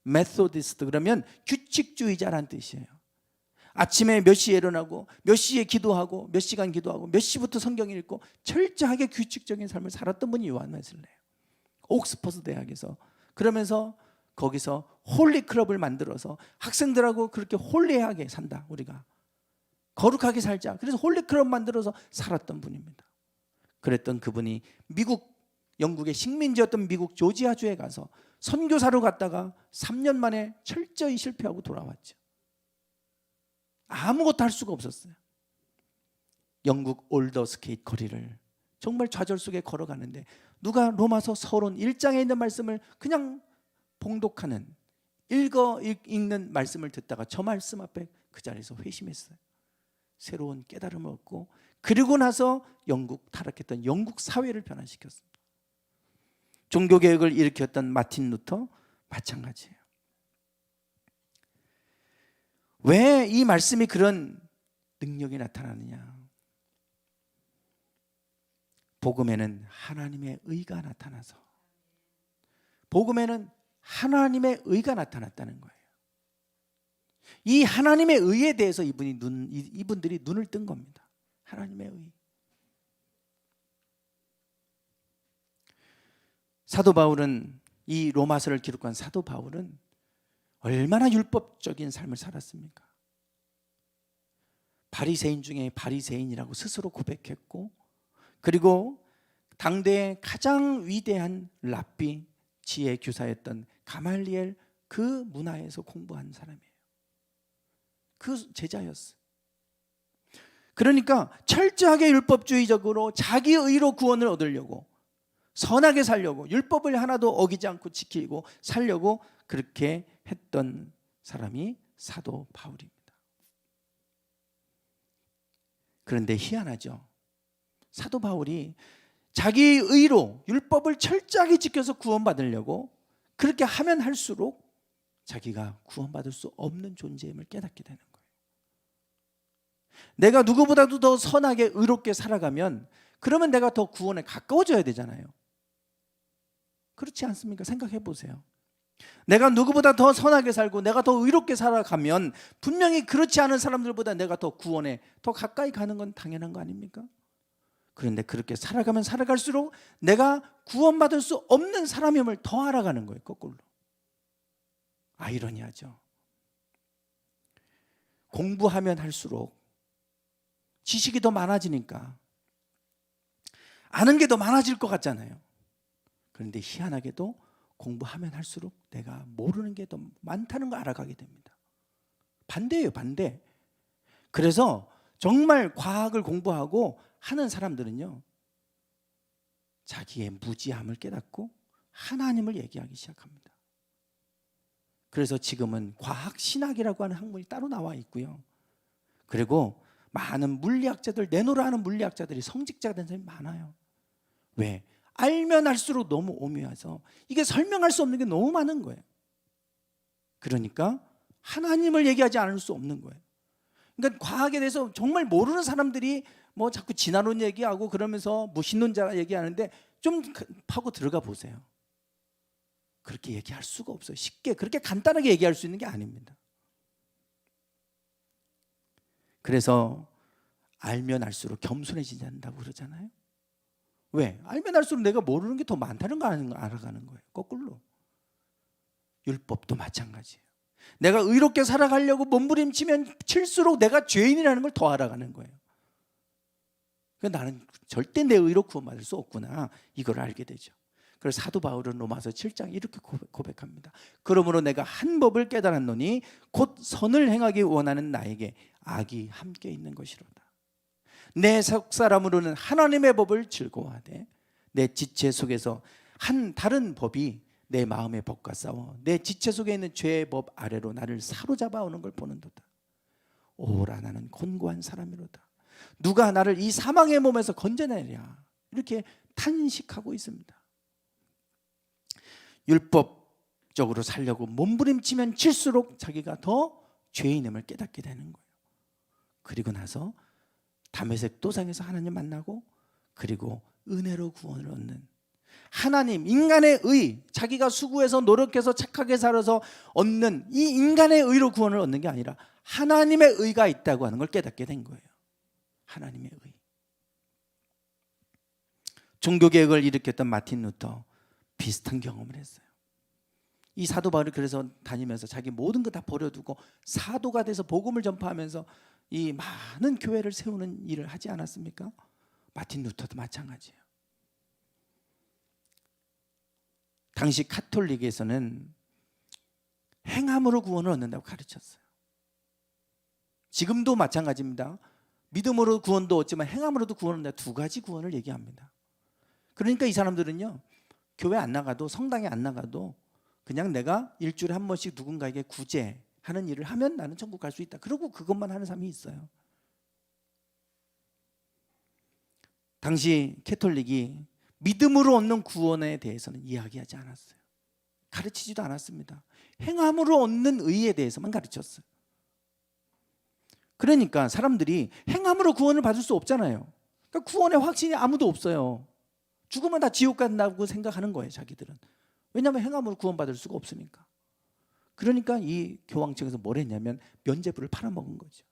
메소디스트 그러면 규칙주의자라는 뜻이에요. 아침에 몇 시에 일어나고 몇 시에 기도하고 몇 시간 기도하고 몇 시부터 성경 읽고 철저하게 규칙적인 삶을 살았던 분이 요한 웨슬레예요. 옥스퍼드 대학에서. 그러면서 거기서 홀리 클럽을 만들어서 학생들하고 그렇게 홀리하게 산다, 우리가 거룩하게 살자, 그래서 홀리 클럽 만들어서 살았던 분입니다. 그랬던 그분이 영국의 식민지였던 미국 조지아주에 가서 선교사로 갔다가 3년 만에 철저히 실패하고 돌아왔죠. 아무것도 할 수가 없었어요. 영국 올더스케이트 거리를 정말 좌절 속에 걸어가는데 누가 로마서 서론 1장에 있는 말씀을 그냥 봉독하는, 읽는 말씀을 듣다가 저 말씀 앞에 그 자리에서 회심했어요. 새로운 깨달음을 얻고, 그리고 나서 타락했던 영국 사회를 변화시켰습니다. 종교개혁을 일으켰던 마틴 루터 마찬가지예요. 왜 이 말씀이 그런 능력이 나타나느냐? 복음에는 하나님의 의가 나타나서, 복음에는 하나님의 의가 나타났다는 거예요. 이 하나님의 의에 대해서 이분들이 눈을 뜬 겁니다. 하나님의 의. 사도 바울은, 이 로마서를 기록한 사도 바울은 얼마나 율법적인 삶을 살았습니까? 바리새인 중에 바리새인이라고 스스로 고백했고, 그리고 당대의 가장 위대한 랍비, 지혜 교사였던 가말리엘, 그 문화에서 공부한 사람이에요. 그 제자였어요. 그러니까 철저하게 율법주의적으로 자기 의로 구원을 얻으려고, 선하게 살려고, 율법을 하나도 어기지 않고 지키고 살려고 그렇게 했던 사람이 사도 바울입니다. 그런데 희한하죠. 사도 바울이 자기 의로 율법을 철저하게 지켜서 구원받으려고 그렇게 하면 할수록 자기가 구원받을 수 없는 존재임을 깨닫게 되는 거예요. 내가 누구보다도 더 선하게 의롭게 살아가면 그러면 내가 더 구원에 가까워져야 되잖아요. 그렇지 않습니까? 생각해 보세요. 내가 누구보다 더 선하게 살고 내가 더 의롭게 살아가면 분명히 그렇지 않은 사람들보다 내가 더 구원에 더 가까이 가는 건 당연한 거 아닙니까? 그런데 그렇게 살아가면 살아갈수록 내가 구원받을 수 없는 사람임을 더 알아가는 거예요. 거꾸로. 아이러니하죠. 공부하면 할수록 지식이 더 많아지니까 아는 게 더 많아질 것 같잖아요. 그런데 희한하게도 공부하면 할수록 내가 모르는 게 더 많다는 걸 알아가게 됩니다. 반대예요, 반대. 그래서 정말 과학을 공부하고 하는 사람들은요, 자기의 무지함을 깨닫고 하나님을 얘기하기 시작합니다. 그래서 지금은 과학신학이라고 하는 학문이 따로 나와 있고요. 그리고 많은 물리학자들, 내노라 하는 물리학자들이 성직자가 된 사람이 많아요. 왜? 알면 알수록 너무 오묘해서 이게 설명할 수 없는 게 너무 많은 거예요. 그러니까 하나님을 얘기하지 않을 수 없는 거예요. 그러니까 과학에 대해서 정말 모르는 사람들이 뭐 자꾸 진화론 얘기하고 그러면서 무신론자 얘기하는데 좀 파고 들어가 보세요. 그렇게 얘기할 수가 없어요. 쉽게 그렇게 간단하게 얘기할 수 있는 게 아닙니다. 그래서 알면 알수록 겸손해진다고 그러잖아요. 왜? 알면 알수록 내가 모르는 게 더 많다는 거 알아가는 거예요. 거꾸로. 율법도 마찬가지예요. 내가 의롭게 살아가려고 몸부림치면 칠수록 내가 죄인이라는 걸 더 알아가는 거예요. 그러니까 나는 절대 내 의로 구원받을 수 없구나, 이걸 알게 되죠. 그래서 사도 바울은 로마서 7장 이렇게 고백합니다. 그러므로 내가 한 법을 깨달았노니 곧 선을 행하기 원하는 나에게 악이 함께 있는 것이로다. 내 속사람으로는 하나님의 법을 즐거워하되 내 지체 속에서 한 다른 법이 내 마음의 법과 싸워 내 지체 속에 있는 죄의 법 아래로 나를 사로잡아 오는 걸 보는도다. 오라, 나는 곤고한 사람이로다. 누가 나를 이 사망의 몸에서 건져내랴. 이렇게 탄식하고 있습니다. 율법적으로 살려고 몸부림치면 칠수록 자기가 더 죄인임을 깨닫게 되는 거예요. 그리고 나서 다메섹 도상에서 하나님 만나고, 그리고 은혜로 구원을 얻는 하나님, 인간의 의, 자기가 수고해서 노력해서 착하게 살아서 얻는 이 인간의 의로 구원을 얻는 게 아니라 하나님의 의가 있다고 하는 걸 깨닫게 된 거예요. 하나님의 의. 종교개혁을 일으켰던 마틴 루터, 비슷한 경험을 했어요. 이 사도 바울이 그래서 다니면서 자기 모든 거 다 버려두고 사도가 돼서 복음을 전파하면서 이 많은 교회를 세우는 일을 하지 않았습니까? 마틴 루터도 마찬가지예요. 당시 카톨릭에서는 행함으로 구원을 얻는다고 가르쳤어요. 지금도 마찬가지입니다. 믿음으로 구원도 얻지만 행함으로도 구원을 얻는다. 두 가지 구원을 얘기합니다. 그러니까 이 사람들은요, 교회 안 나가도, 성당에 안 나가도 그냥 내가 일주일에 한 번씩 누군가에게 구제하는 일을 하면 나는 천국 갈 수 있다. 그러고 그것만 하는 사람이 있어요. 당시 캐톨릭이 믿음으로 얻는 구원에 대해서는 이야기하지 않았어요. 가르치지도 않았습니다. 행함으로 얻는 의에 대해서만 가르쳤어요. 그러니까 사람들이 행함으로 구원을 받을 수 없잖아요. 그러니까 구원의 확신이 아무도 없어요. 죽으면 다 지옥 간다고 생각하는 거예요, 자기들은. 왜냐하면 행함으로 구원받을 수가 없으니까. 그러니까 이 교황청에서 뭘 했냐면 면죄부를 팔아먹은 거죠.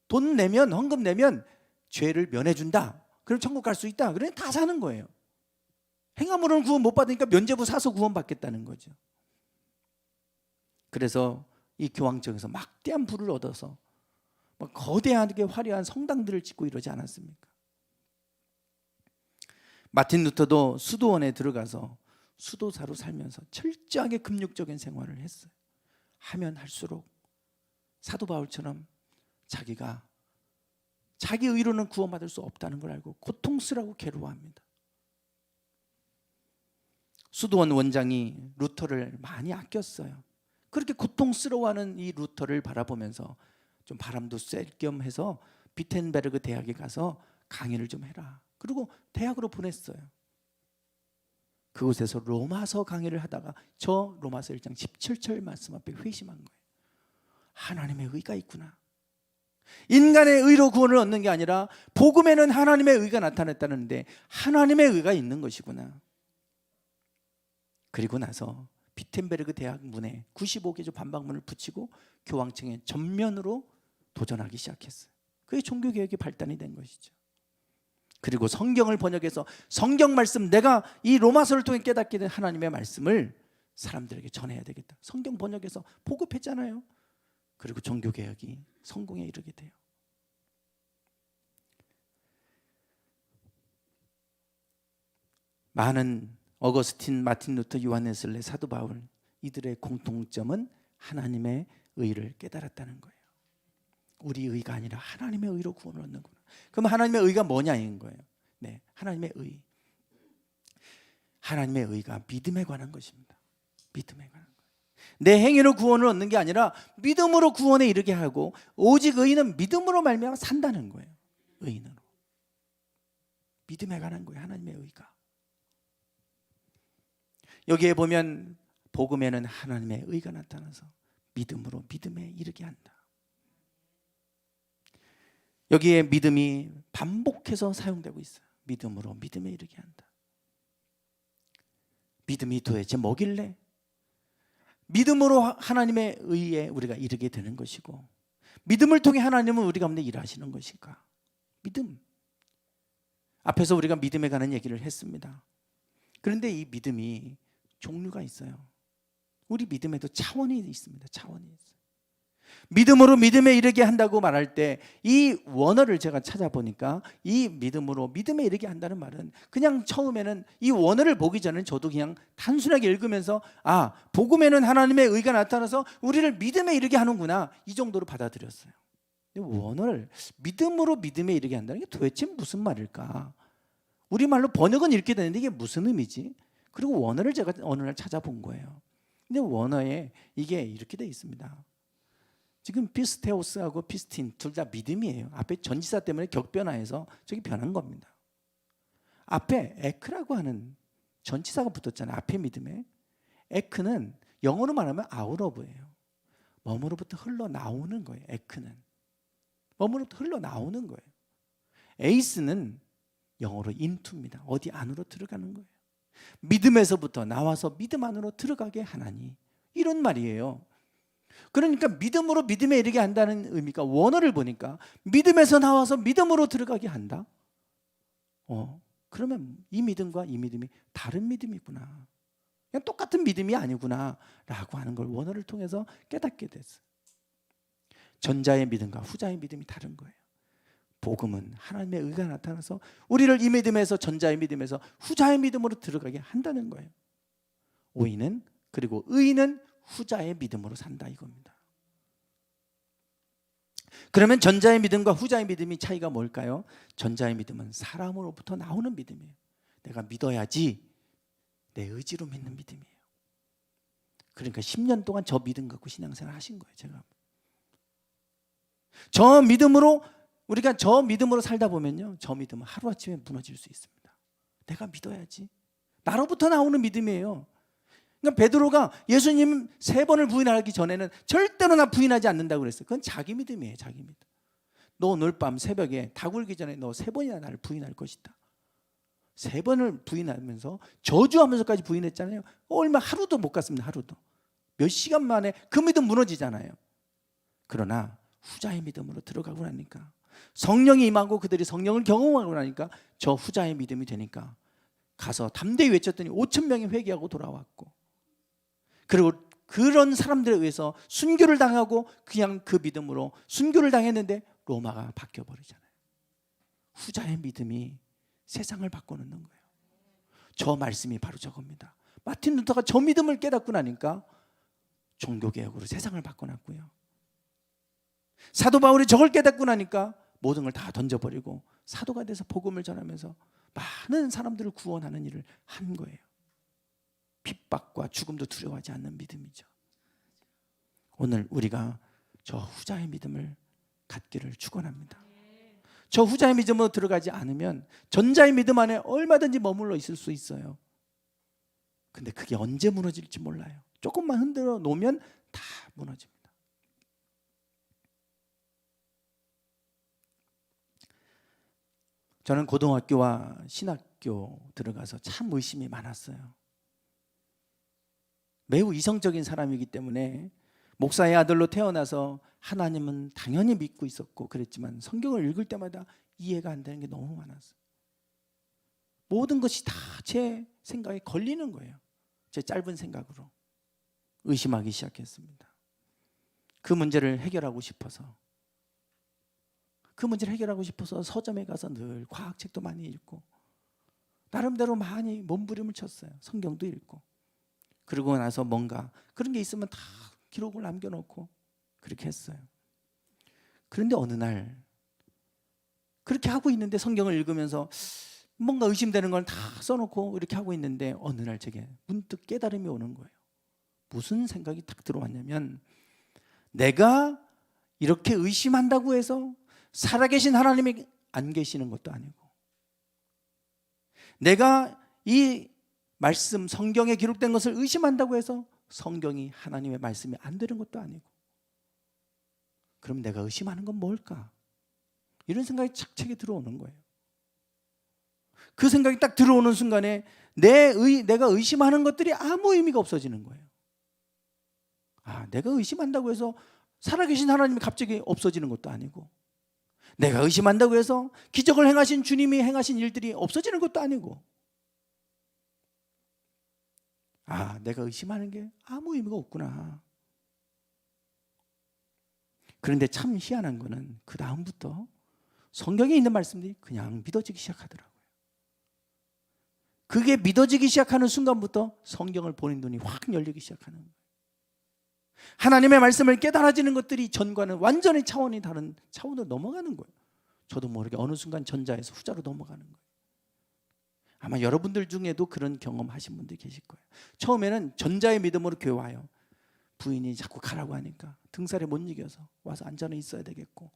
돈 내면, 헌금 내면 죄를 면해준다. 그럼 천국 갈 수 있다. 그러니 다 사는 거예요. 행함으로는 구원 못 받으니까 면죄부 사서 구원받겠다는 거죠. 그래서 이 교황청에서 막대한 부를 얻어서 막 거대하게 화려한 성당들을 짓고 이러지 않았습니까? 마틴 루터도 수도원에 들어가서 수도사로 살면서 철저하게 금욕적인 생활을 했어요. 하면 할수록 사도 바울처럼 자기가 자기 의로는 구원받을 수 없다는 걸 알고 고통스러워 괴로워합니다. 수도원 원장이 루터를 많이 아꼈어요. 그렇게 고통스러워하는 이 루터를 바라보면서 좀 바람도 쐴 겸 해서 비텐베르그 대학에 가서 강의를 좀 해라. 그리고 대학으로 보냈어요. 그곳에서 로마서 강의를 하다가 저 로마서 1장 17절 말씀 앞에 회심한 거예요. 하나님의 의가 있구나. 인간의 의로 구원을 얻는 게 아니라 복음에는 하나님의 의가 나타났다는데 하나님의 의가 있는 것이구나. 그리고 나서 비텐베르그 대학 문에 95개조 반박문을 붙이고 교황청의 전면으로 도전하기 시작했어요. 그게 종교개혁의 발단이 된 것이죠. 그리고 성경을 번역해서 성경 말씀, 내가 이 로마서를 통해 깨닫게 된 하나님의 말씀을 사람들에게 전해야 되겠다. 성경 번역해서 보급했잖아요. 그리고 종교개혁이 성공에 이르게 돼요. 많은 어거스틴, 마틴 루터, 요한 웨슬레, 사도 바울, 이들의 공통점은 하나님의 의를 깨달았다는 거예요. 우리 의가 아니라 하나님의 의로 구원을 얻는구나. 그럼 하나님의 의가 뭐냐인 거예요. 네, 하나님의 의. 하나님의 의가 믿음에 관한 것입니다. 믿음에 관한 거예요. 내 행위로 구원을 얻는 게 아니라 믿음으로 구원에 이르게 하고, 오직 의인은 믿음으로 말미암아 산다는 거예요. 의인으로. 믿음에 관한 거예요. 하나님의 의가. 여기에 보면 복음에는 하나님의 의가 나타나서 믿음으로 믿음에 이르게 한다. 여기에 믿음이 반복해서 사용되고 있어요. 믿음으로 믿음에 이르게 한다. 믿음이 도대체 뭐길래 믿음으로 하나님의 의에 우리가 이르게 되는 것이고, 믿음을 통해 하나님은 우리 가운데 일하시는 것인가? 믿음. 앞에서 우리가 믿음에 관한 얘기를 했습니다. 그런데 이 믿음이 종류가 있어요. 우리 믿음에도 차원이 있습니다. 차원이 있어요. 믿음으로 믿음에 이르게 한다고 말할 때 이 원어를 제가 찾아보니까, 이 믿음으로 믿음에 이르게 한다는 말은 그냥 처음에는 이 원어를 보기 전에 저도 그냥 단순하게 읽으면서 복음에는 하나님의 의가 나타나서 우리를 믿음에 이르게 하는구나, 이 정도로 받아들였어요. 근데 원어를 믿음으로 믿음에 이르게 한다는 게 도대체 무슨 말일까? 우리말로 번역은 이렇게 되는데 이게 무슨 의미지? 그리고 원어를 제가 어느 날 찾아본 거예요. 근데 원어에 이게 이렇게 돼 있습니다. 지금 피스테오스하고 피스틴 둘 다 믿음이에요. 앞에 전치사 때문에 격변화해서 저기 변한 겁니다. 앞에 에크라고 하는 전치사가 붙었잖아요. 앞에 믿음에. 에크는 영어로 말하면 out of예요. 뭐뭐로부터 흘러나오는 거예요. 에크는 뭐뭐로부터 흘러나오는 거예요. 에이스는 영어로 into입니다. 어디 안으로 들어가는 거예요. 믿음에서부터 나와서 믿음 안으로 들어가게 하나니, 이런 말이에요. 그러니까 믿음으로 믿음에 이르게 한다는 의미가, 원어를 보니까 믿음에서 나와서 믿음으로 들어가게 한다. 그러면 이 믿음과 이 믿음이 다른 믿음이구나, 그냥 똑같은 믿음이 아니구나 라고 하는 걸 원어를 통해서 깨닫게 됐어요. 전자의 믿음과 후자의 믿음이 다른 거예요. 복음은 하나님의 의가 나타나서 우리를 이 믿음에서, 전자의 믿음에서 후자의 믿음으로 들어가게 한다는 거예요. 오인은, 그리고 의인은 후자의 믿음으로 산다, 이겁니다. 그러면 전자의 믿음과 후자의 믿음이 차이가 뭘까요? 전자의 믿음은 사람으로부터 나오는 믿음이에요. 내가 믿어야지, 내 의지로 믿는 믿음이에요. 그러니까 10년 동안 저 믿음 갖고 신앙생활 하신 거예요. 제가 저 믿음으로, 우리가 저 믿음으로 살다 보면요, 저 믿음은 하루아침에 무너질 수 있습니다. 내가 믿어야지, 나로부터 나오는 믿음이에요. 그러니까 베드로가 예수님 3번을 부인하기 전에는 절대로 나 부인하지 않는다고 그랬어요. 그건 자기 믿음이에요. 자기 믿음. 너 오늘 밤 새벽에 다 굴기 전에 너 3번이나 나를 부인할 것이다. 3번을 부인하면서 저주하면서까지 부인했잖아요. 얼마, 하루도 못 갔습니다. 하루도. 몇 시간 만에 그 믿음 무너지잖아요. 그러나 후자의 믿음으로 들어가고 나니까, 성령이 임하고 그들이 성령을 경험하고 나니까 저 후자의 믿음이 되니까 가서 담대히 외쳤더니 5,000명이 회개하고 돌아왔고, 그리고 그런 사람들에 의해서 순교를 당하고 그냥 그 믿음으로 순교를 당했는데 로마가 바뀌어버리잖아요. 후자의 믿음이 세상을 바꿔놓는 거예요. 저 말씀이 바로 저겁니다. 마틴 루터가 저 믿음을 깨닫고 나니까 종교개혁으로 세상을 바꿔놨고요. 사도 바울이 저걸 깨닫고 나니까 모든 걸 다 던져버리고 사도가 돼서 복음을 전하면서 많은 사람들을 구원하는 일을 한 거예요. 핍박과 죽음도 두려워하지 않는 믿음이죠. 오늘 우리가 저 후자의 믿음을 갖기를 축원합니다. 저 후자의 믿음으로 들어가지 않으면 전자의 믿음 안에 얼마든지 머물러 있을 수 있어요. 근데 그게 언제 무너질지 몰라요. 조금만 흔들어 놓으면 다 무너집니다. 저는 고등학교와 신학교 들어가서 참 의심이 많았어요. 매우 이성적인 사람이기 때문에 목사의 아들로 태어나서 하나님은 당연히 믿고 있었고 그랬지만 성경을 읽을 때마다 이해가 안 되는 게 너무 많았어요. 모든 것이 다 제 생각에 걸리는 거예요. 제 짧은 생각으로 의심하기 시작했습니다. 그 문제를 해결하고 싶어서 서점에 가서 늘 과학책도 많이 읽고 나름대로 많이 몸부림을 쳤어요. 성경도 읽고. 그러고 나서 뭔가 그런 게 있으면 다 기록을 남겨놓고 그렇게 했어요. 그런데 어느 날 그렇게 하고 있는데 성경을 읽으면서 뭔가 의심되는 걸 다 써놓고 이렇게 하고 있는데 어느 날 제게 문득 깨달음이 오는 거예요. 무슨 생각이 딱 들어왔냐면, 내가 이렇게 의심한다고 해서 살아계신 하나님이 안 계시는 것도 아니고, 내가 이 말씀 성경에 기록된 것을 의심한다고 해서 성경이 하나님의 말씀이 안 되는 것도 아니고, 그럼 내가 의심하는 건 뭘까? 이런 생각이 착착이 들어오는 거예요. 그 생각이 딱 들어오는 순간에 내가 의심하는 것들이 아무 의미가 없어지는 거예요. 내가 의심한다고 해서 살아계신 하나님이 갑자기 없어지는 것도 아니고, 내가 의심한다고 해서 기적을 행하신 주님이 행하신 일들이 없어지는 것도 아니고, 내가 의심하는 게 아무 의미가 없구나. 그런데 참 희한한 거는 그 다음부터 성경에 있는 말씀들이 그냥 믿어지기 시작하더라고요. 그게 믿어지기 시작하는 순간부터 성경을 보는 눈이 확 열리기 시작하는 거예요. 하나님의 말씀을 깨달아지는 것들이 전과는 완전히 차원이 다른 차원으로 넘어가는 거예요. 저도 모르게 어느 순간 전자에서 후자로 넘어가는 거예요. 아마 여러분들 중에도 그런 경험하신 분들 계실 거예요. 처음에는 전자의 믿음으로 교회 와요. 부인이 자꾸 가라고 하니까 등살에 못 이겨서 와서 앉아는 있어야 되겠고,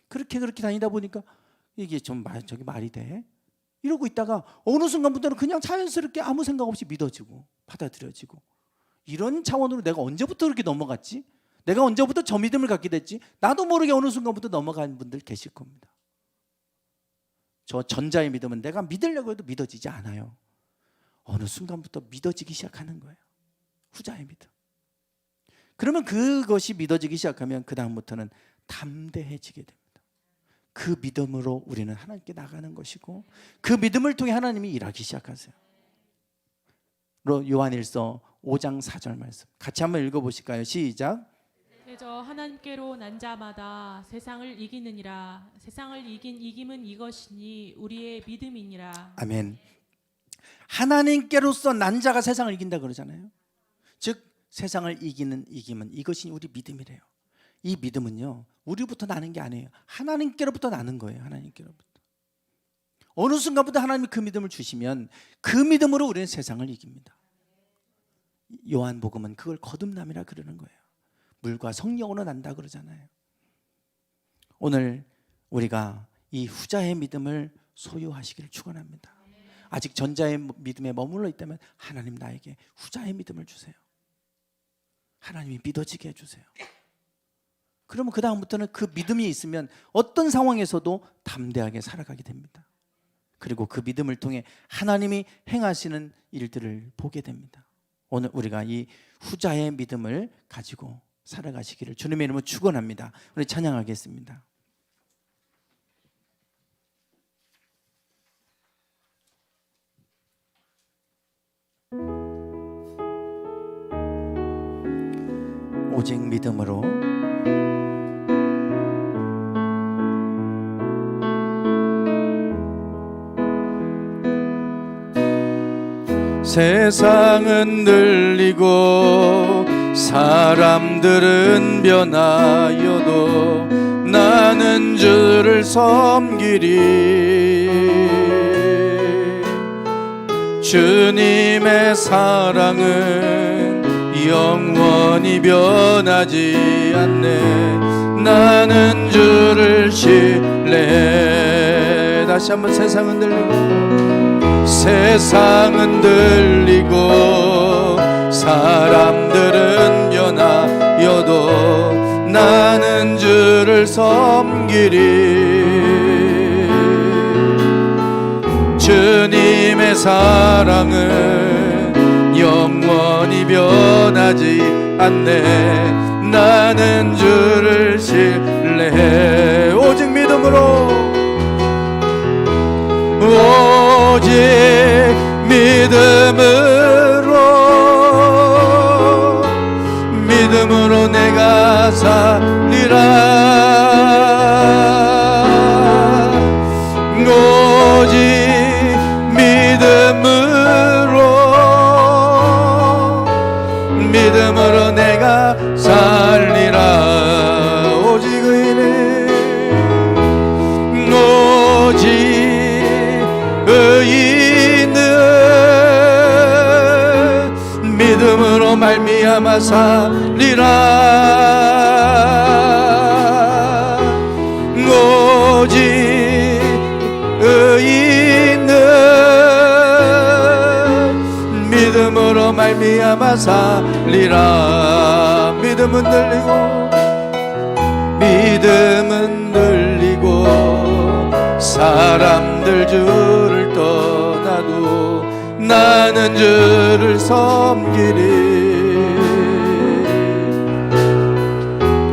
그렇게 다니다 보니까 이게 좀 저기 말이 돼? 이러고 있다가 어느 순간부터는 그냥 자연스럽게 아무 생각 없이 믿어지고 받아들여지고, 이런 차원으로 내가 언제부터 그렇게 넘어갔지? 내가 언제부터 저 믿음을 갖게 됐지? 나도 모르게 어느 순간부터 넘어간 분들 계실 겁니다. 저 전자의 믿음은 내가 믿으려고 해도 믿어지지 않아요. 어느 순간부터 믿어지기 시작하는 거예요. 후자의 믿음. 그러면 그것이 믿어지기 시작하면 그 다음부터는 담대해지게 됩니다. 그 믿음으로 우리는 하나님께 나가는 것이고, 그 믿음을 통해 하나님이 일하기 시작하세요. 요한일서 5장 4절 말씀 같이 한번 읽어보실까요? 시작. 그저 하나님께로 난 자마다 세상을 이기느니라. 세상을 이긴 이김은 이것이니 우리의 믿음이니라. 아멘. 하나님께로서 난 자가 세상을 이긴다 그러잖아요. 즉 세상을 이기는 이김은 이것이 우리 믿음이래요. 이 믿음은요, 우리부터 나는 게 아니에요. 하나님께로부터 나는 거예요. 하나님께로부터. 어느 순간부터 하나님이 그 믿음을 주시면 그 믿음으로 우리는 세상을 이깁니다. 요한복음은 그걸 거듭남이라 그러는 거예요. 물과 성령으로 난다 그러잖아요. 오늘 우리가 이 후자의 믿음을 소유하시기를 축원합니다. 아직 전자의 믿음에 머물러 있다면 하나님 나에게 후자의 믿음을 주세요. 하나님이 믿어지게 해주세요. 그러면 그 다음부터는 그 믿음이 있으면 어떤 상황에서도 담대하게 살아가게 됩니다. 그리고 그 믿음을 통해 하나님이 행하시는 일들을 보게 됩니다. 오늘 우리가 이 후자의 믿음을 가지고 살아가시기를 주님의 이름으로 축원합니다. 우리 찬양하겠습니다. 오직 믿음으로 세상은 들리고 사람들은 변하여도 나는 주를 섬기리. 주님의 사랑은 영원히 변하지 않네. 나는 주를 신뢰해. 다시 한번 세상은 들리고 세상은 들리고 사람들은 변하여도 나는 주를 섬기리. 주님의 사랑은 영원히 변하지 않네. 나는 주를 신뢰해. 오직 믿음으로 오직 믿음으로 내가 살리라. 오직 믿음으로 내가 살리라. 오직 의인은 오직 의인 말미암아 살리라. 오직 의인은 믿음으로 말미암아 살리라. 믿음은 들리고 사람들 주를 떠나도 나는 주를 섬기리.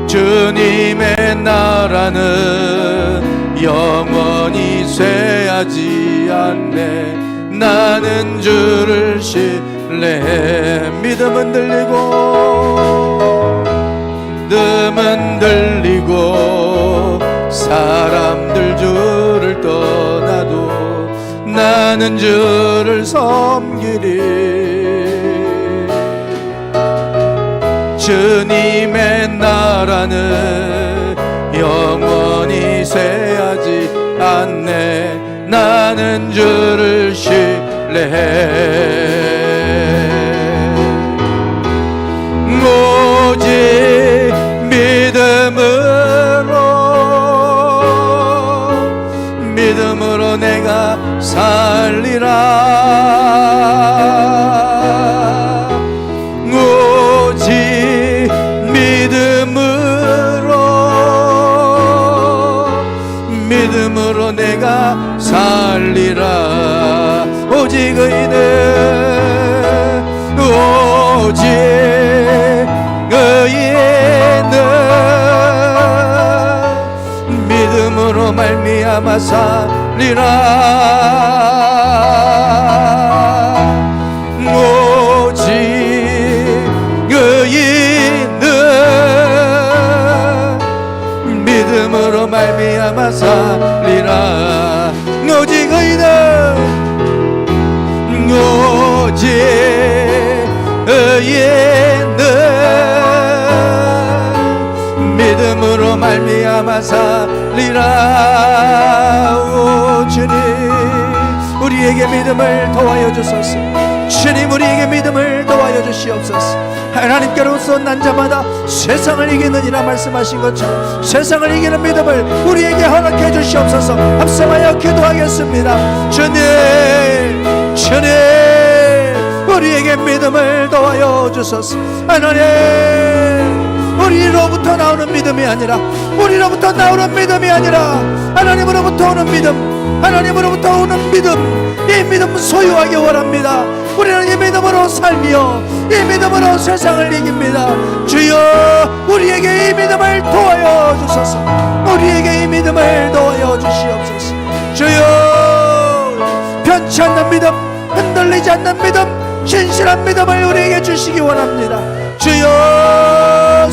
주님의 나라는 영원히 쇠하지 않네. 나는 주를 신뢰해. 믿음은 들리고 사람들 주를 떠나도 나는 주를 섬기리. 주님의 나라는 영원히 쇠하지 않네. 나는 주를 신뢰해. 오직 믿음으로 내가 살리라. 오직 믿음으로 내가 살리라. 오직 의인은 믿음으로 말미암아 살리라. 오직 의인은 믿음으로 말미암아 살리라. 오직 의인은 믿음으로 말미암아 살리라. 오 주님, 우리에게 믿음을 더하여 주소서. 주님, 우리에게 믿음을 더하여 주시옵소서. 하나님께로서 난 자마다 세상을 이기느니라 말씀하신 것처럼 세상을 이기는 믿음을 우리에게 허락해 주시옵소서. 합성하여 기도하겠습니다. 주님, 우리에게 믿음을 더하여 주소서. 하나님, 우리로부터 나오는 믿음이 아니라 하나님으로부터 오는 믿음, 하나님으로부터 오는 믿음, 이 믿음 소유하기 원합니다. 우리는 이 믿음으로 살며 이 믿음으로 세상을 이깁니다. 주여, 우리에게 이 믿음을 도와여 주소서. 우리에게 이 믿음을 도와여 주시옵소서. 주여, 변치 않는 믿음, 흔들리지 않는 믿음, 신실한 믿음을 우리에게 주시기 원합니다. 주여,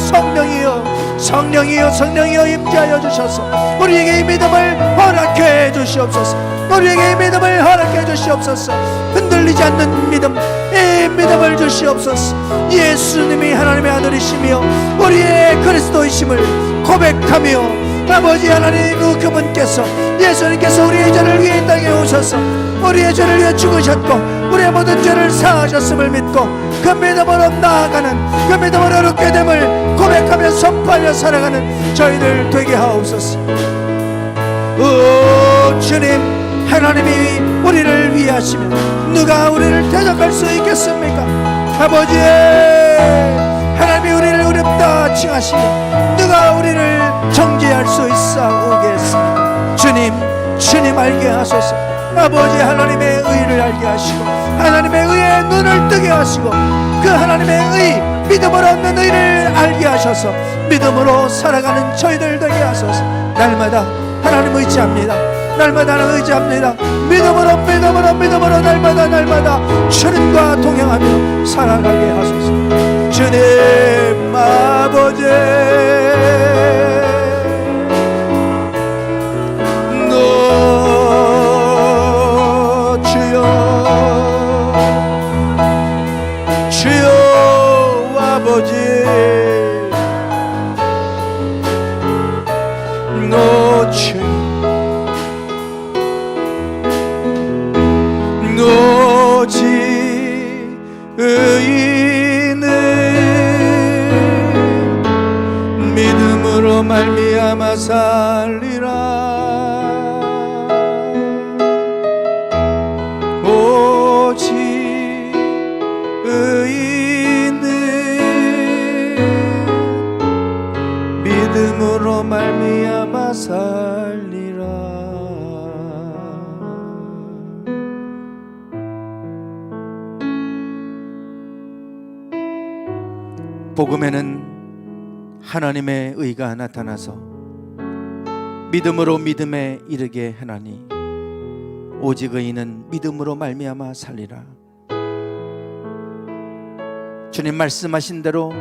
성령이여 임재하여 주셔서 우리에게 이 믿음을 허락해 주시옵소서. 우리에게 이 믿음을 허락해 주시옵소서. 흔들리지 않는 믿음, 이 믿음을 주시옵소서. 예수님이 하나님의 아들이시며 우리의 그리스도이심을 고백하며 아버지 하나님, 그분께서 예수님께서 우리의 죄를 위해 이 땅에 오셔서 우리의 죄를 위해 죽으셨고 우리의 모든 죄를 사하셨음을 믿고 그 믿음으로 나아가는, 그 믿음으로 얻게 됨을 고백하며 선포하며 살아가는 저희들 되게 하옵소서. 오 주님, 하나님이 우리를 위하시면 누가 우리를 대적할 수 있겠습니까? 아버지, 하나님이 우리를 어렵다 칭하시며 누가 우리를 정죄할 수 있사오겠습니까? 주님 알게 하소서. 아버지, 하나님의 의를 알게 하시고 하나님의 의에 눈을 뜨게 하시고 그 하나님의 의, 믿음으로 얻는 의를 알게 하셔서 믿음으로 살아가는 저희들 되게 하소서. 날마다 하나님 의지합니다. 날마다 의지합니다. 믿음으로 날마다 주님과 동행하며 살아가게 하소서. 주님 아버지, 주여 아버지, 오직 의인은 말미암아 살리라. 오직 의인은 믿음으로 말미암아 살리라. 복음에는 하나님의 의가 나타나서 믿음으로 믿음에 이르게 하나니 오직 의인은 믿음으로 말미암아 살리라. 주님 말씀하신 대로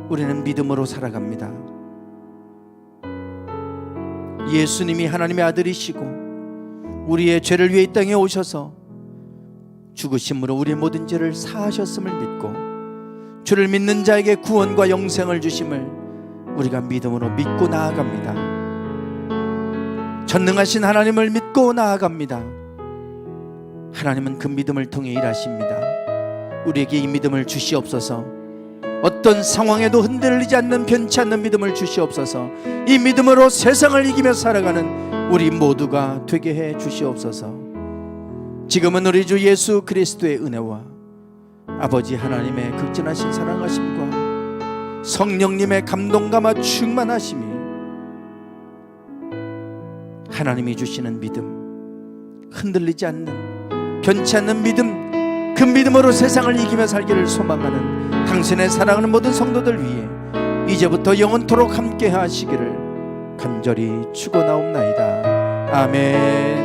우리는 믿음으로 살아갑니다. 예수님이 하나님의 아들이시고 우리의 죄를 위해 이 땅에 오셔서 죽으심으로 우리의 모든 죄를 사하셨음을 믿고 주를 믿는 자에게 구원과 영생을 주심을 우리가 믿음으로 믿고 나아갑니다. 전능하신 하나님을 믿고 나아갑니다. 하나님은 그 믿음을 통해 일하십니다. 우리에게 이 믿음을 주시옵소서. 어떤 상황에도 흔들리지 않는 변치 않는 믿음을 주시옵소서. 이 믿음으로 세상을 이기며 살아가는 우리 모두가 되게 해 주시옵소서. 지금은 우리 주 예수 그리스도의 은혜와 아버지 하나님의 극진하신 사랑하심과 성령님의 감동감화 충만하심이 하나님이 주시는 믿음, 흔들리지 않는 변치 않는 믿음, 그 믿음으로 세상을 이기며 살기를 소망하는 당신의 사랑하는 모든 성도들 위해 이제부터 영원토록 함께 하시기를 간절히 축원하옵나이다. 아멘.